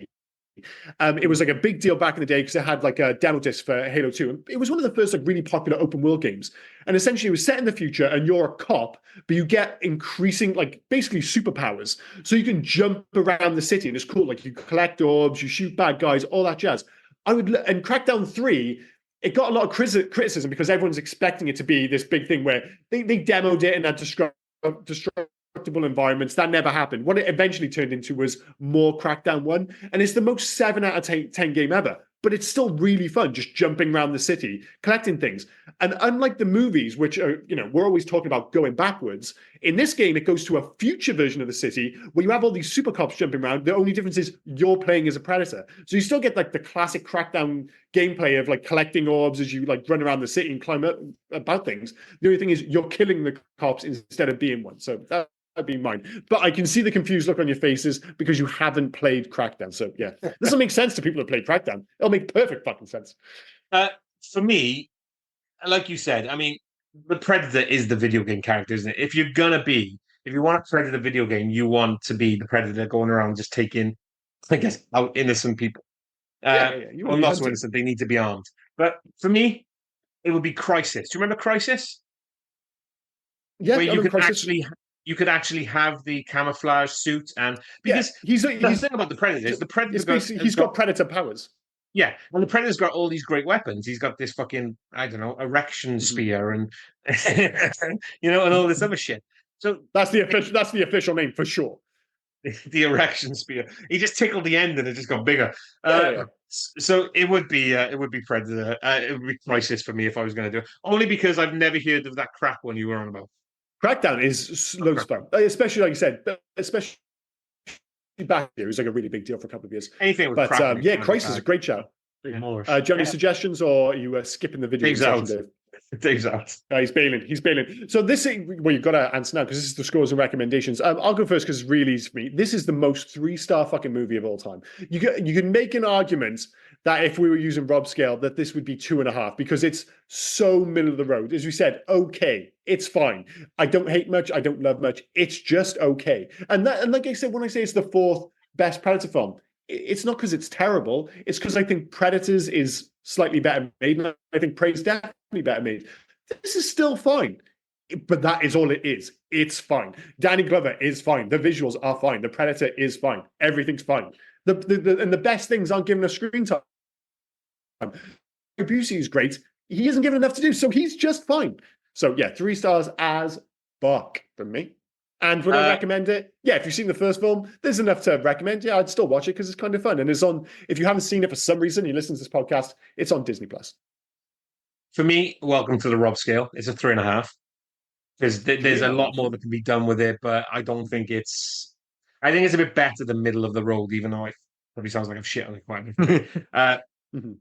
It was like a big deal back in the day because it had like a demo disc for Halo 2. And it was one of the first like really popular open world games. And essentially it was set in the future and you're a cop, but you get increasing like basically superpowers. So you can jump around the city and it's cool. Like you collect orbs, you shoot bad guys, all that jazz. And Crackdown 3, it got a lot of criticism because everyone's expecting it to be this big thing where they demoed it and had destructible environments. That never happened. What it eventually turned into was more Crackdown 1. And it's the most 7 out of 10 game ever. but it's still really fun just jumping around the city, collecting things. And unlike the movies, which are, we're always talking about going backwards, in this game, it goes to a future version of the city where you have all these super cops jumping around. The only difference is you're playing as a Predator. So you still get like the classic Crackdown gameplay of like collecting orbs as you like run around the city and climb up about things. The only thing is you're killing the cops instead of being one. So that'd be mine. But I can see the confused look on your faces because you haven't played Crackdown. So yeah, this will make sense to people who played Crackdown. It'll make perfect fucking sense. For me, like you said, I mean, the Predator is the video game character, isn't it? If you want to Predator video game, you want to be the Predator going around just taking, I guess, out innocent people. Well, not so innocent, they need to be armed. But for me, it would be Crysis. Do you remember Crysis? Yeah, where you could actually have the camouflage suit, and because he's the thing about the Predator is the Predator he's got Predator powers. Yeah, and the Predator's got all these great weapons. He's got this fucking, I don't know, erection spear and and all this other shit. So that's the official name for sure. The erection spear. He just tickled the end and it just got bigger. So it would be Predator. It would be Crysis for me if I was going to do it. Only because I've never heard of that crap one you were on about. Crackdown is loads of fun, especially like you said, especially back here. It was like a really big deal for a couple of years. Anything with Crysis is a great show. Do you have any suggestions, or are you skipping the video? Dave's out. He's bailing. So this is, well, you've got to answer now because this is the scores and recommendations. I'll go first because it's really easy for me. This is the most 3-star fucking movie of all time. You can make an argument that if we were using Rob's scale, that this would be 2.5 because it's so middle of the road. As we said, okay, it's fine. I don't hate much. I don't love much. It's just okay. And like I said, when I say it's the 4th best Predator film, it's not because it's terrible. It's because I think Predators is slightly better made, and I think Prey is definitely better made. This is still fine, but that is all it is. It's fine. Danny Glover is fine. The visuals are fine. The Predator is fine. Everything's fine. And the best things aren't given a screen time. Busey is great. He isn't given enough to do, so he's just fine. So yeah, 3 stars as fuck from me. And would I recommend it? Yeah, if you've seen the first film, there's enough to recommend. Yeah, I'd still watch it because it's kind of fun. And it's on, if you haven't seen it for some reason, you listen to this podcast, it's on Disney+. For me, welcome to the Rob scale. It's a 3.5. Because there's a lot more that can be done with it, but I don't think it's... I think it's a bit better than middle of the road, even though it probably sounds like I'm shit on it quite a bit.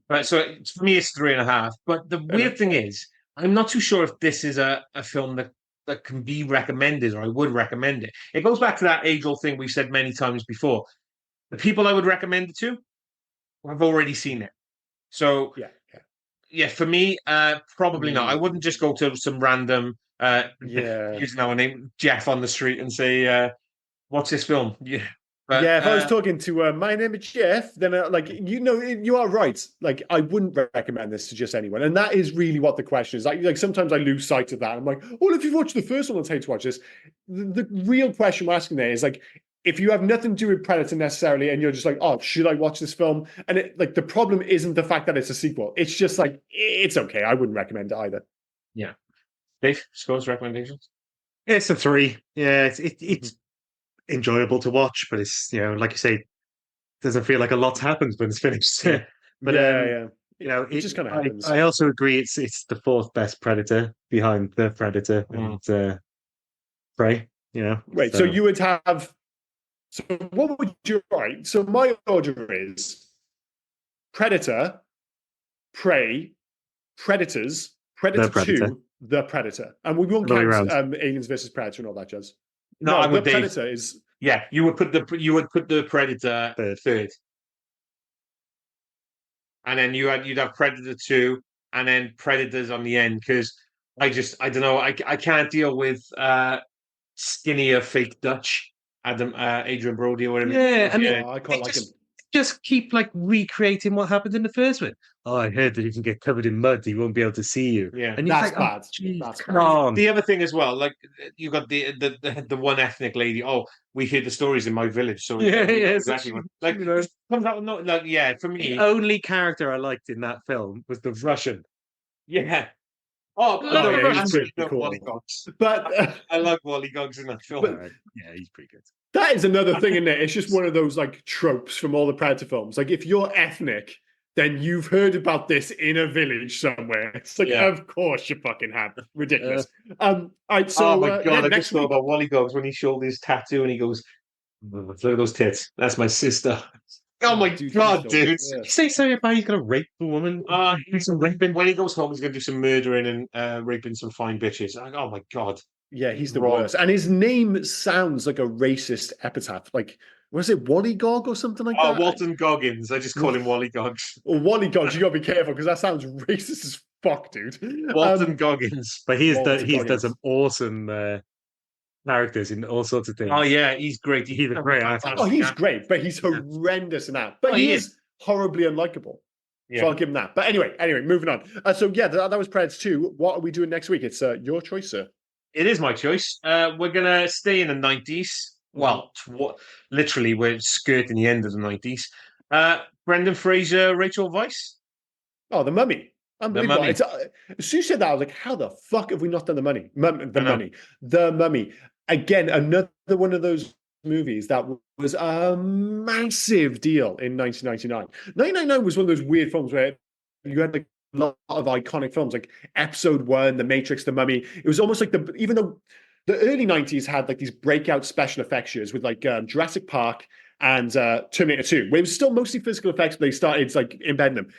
But so for me, it's 3.5. But the weird thing is, I'm not too sure if this is a film that can be recommended, or I would recommend it. It goes back to that age-old thing we've said many times before. The people I would recommend it to have already seen it. So, yeah, for me, probably not. I wouldn't just go to some random, using our name, Jeff on the street and say, what's this film? Yeah. But, if I was talking to my name is Jeff, then you are right. Like, I wouldn't recommend this to just anyone, and that is really what the question is. Like sometimes I lose sight of that. I'm like, well, if you've watched the first one, I'll tell you to watch this. The real question we're asking there is like, if you have nothing to do with Predator necessarily, and you're just like, oh, should I watch this film? And the problem isn't the fact that it's a sequel. It's just like it's okay. I wouldn't recommend it either. Yeah, Dave, scores, recommendations. It's a 3. Yeah, it's enjoyable to watch, but it's like you say, doesn't feel like a lot's happened when it's finished. But it just kind of happens. I also agree it's the 4th best Predator behind the Predator and Prey. Wait, so you would have. So what would you write? So my order is Predator, Prey, Predators, Predator 2, The Predator, and we won't count Aliens versus Predator and all that jazz. No, the Predator is. Yeah, you would put the Predator third, and then you'd have Predator 2, and then Predators on the end. Because I don't know, I can't deal with skinnier fake Dutch Adrian Brody or whatever. Yeah, I can't like him. Just keep recreating what happened in the first one. Oh, I heard that you can get covered in mud; he won't be able to see you. Yeah, and that's bad. That's bad. The other thing as well, like you got the one ethnic lady. Oh, we hear the stories in my village. So exactly. Comes out for me, the only character I liked in that film was the Russian. Yeah. He's pretty cool. Wally Cox. But I like Wally Cox in that film. Yeah, he's pretty good. That is another thing, isn't it? It's just one of those tropes from all the Predator films. Like if you're ethnic, then you've heard about this in a village somewhere. It's like, Yeah. of course you fucking have. Ridiculous. All right, so Oh my god! I next just thought week. about Wally Gogs when he showed his tattoo and he goes, "Look at those tits. That's my sister." Oh my god, dude! Yeah. You say something about he's going to rape the woman? He's some raping. When he goes home, he's going to do some murdering and raping some fine bitches. Oh my god! Yeah, he's the Rob. worst. And his name sounds like a racist epitaph. Like, was it Wally Gog or something like that? Walton Goggins. I just call him Wally Gogs. Or Wally Gog. You got to be careful because that sounds racist as fuck, dude. Walton Goggins. But he's Walton done Goggins. some awesome characters in all sorts of things. Oh yeah, he's great. He's a great actor. Oh, he's great, but he's horrendous in that. But Oh, he he is horribly unlikable. Yeah. So I'll give him that. But anyway, moving on. So yeah, that was Predators 2. What are we doing next week? It's your choice, sir. It is my choice. We're gonna stay in the 90s. Well, literally, we're skirting the end of the 90s. Brendan Fraser, Rachel Weisz. Oh, The Mummy. Unbelievable. Mummy. It's, as soon as you said that, I was like, how the fuck have we not done The Mummy? The Mummy. Again, another one of those movies that was a massive deal in 1999. 1999 was one of those weird films where you had like a lot of iconic films like Episode 1, The Matrix, The Mummy. It was almost like even though the early 90s had like these breakout special effects years with like Jurassic Park and Terminator 2, where it was still mostly physical effects, but they started like embedding them.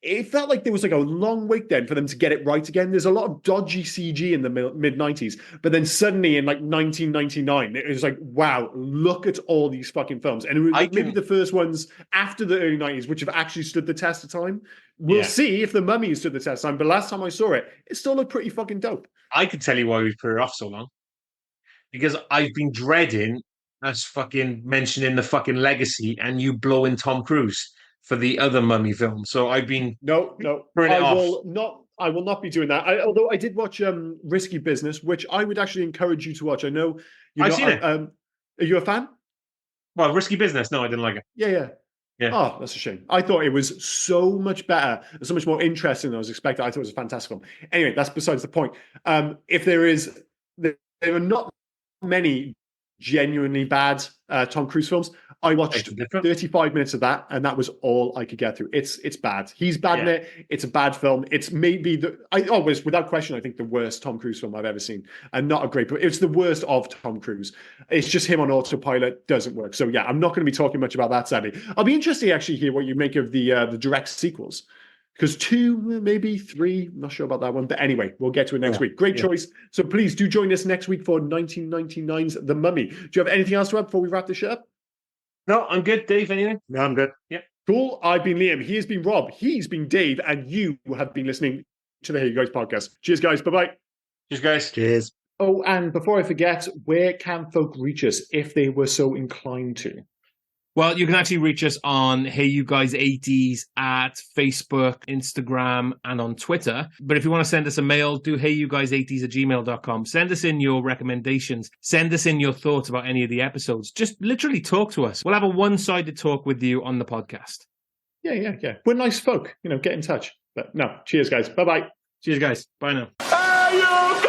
It felt like there was like a long wait then for them to get it right again. There's a lot of dodgy CG in the mid 90s, but then suddenly in like 1999, it was like, wow, look at all these fucking films. And it was maybe the first ones after the early 90s, which have actually stood the test of time. We'll see if The Mummy has stood the test of time. But last time I saw it, it still looked pretty fucking dope. I could tell you why we've put it off so long. Because I've been dreading us fucking mentioning the fucking legacy and you blowing Tom Cruise for the other Mummy film. So I've been no. I will not be doing that. Although I did watch Risky Business, which I would actually encourage you to watch. I know I've seen it. Are you a fan? Well, Risky Business. No, I didn't like it. Yeah. Oh, that's a shame. I thought it was so much better, so much more interesting than I was expecting. I thought it was a fantastic film. Anyway, that's besides the point. If there are not many genuinely bad Tom Cruise films. I watched 35 minutes of that, and that was all I could get through. It's bad. He's bad in it. It's a bad film. It's maybe without question, I think the worst Tom Cruise film I've ever seen, and not a great. It's the worst of Tom Cruise. It's just him on autopilot. Doesn't work. So yeah, I'm not going to be talking much about that. Sadly, I'll be interested to actually hear what you make of the direct sequels. Because 2, maybe 3, I'm not sure about that one. But anyway, we'll get to it next week. Great choice. So please do join us next week for 1999's The Mummy. Do you have anything else to add before we wrap this shit up? No, I'm good. Dave, anything? No, I'm good. Yeah. Cool. I've been Liam. He has been Rob. He's been Dave. And you have been listening to the Hey You Guys podcast. Cheers, guys. Bye-bye. Cheers, guys. Cheers. Oh, and before I forget, where can folk reach us if they were so inclined to? Well, you can actually reach us on Hey You Guys 80s at Facebook, Instagram, and on Twitter. But if you want to send us a mail, do heyyouguys80s@gmail.com. Send us in your recommendations. Send us in your thoughts about any of the episodes. Just literally talk to us. We'll have a one-sided talk with you on the podcast. Yeah. We're nice folk. Get in touch. But no, cheers, guys. Bye-bye. Cheers, guys. Bye now. Hey, you guys!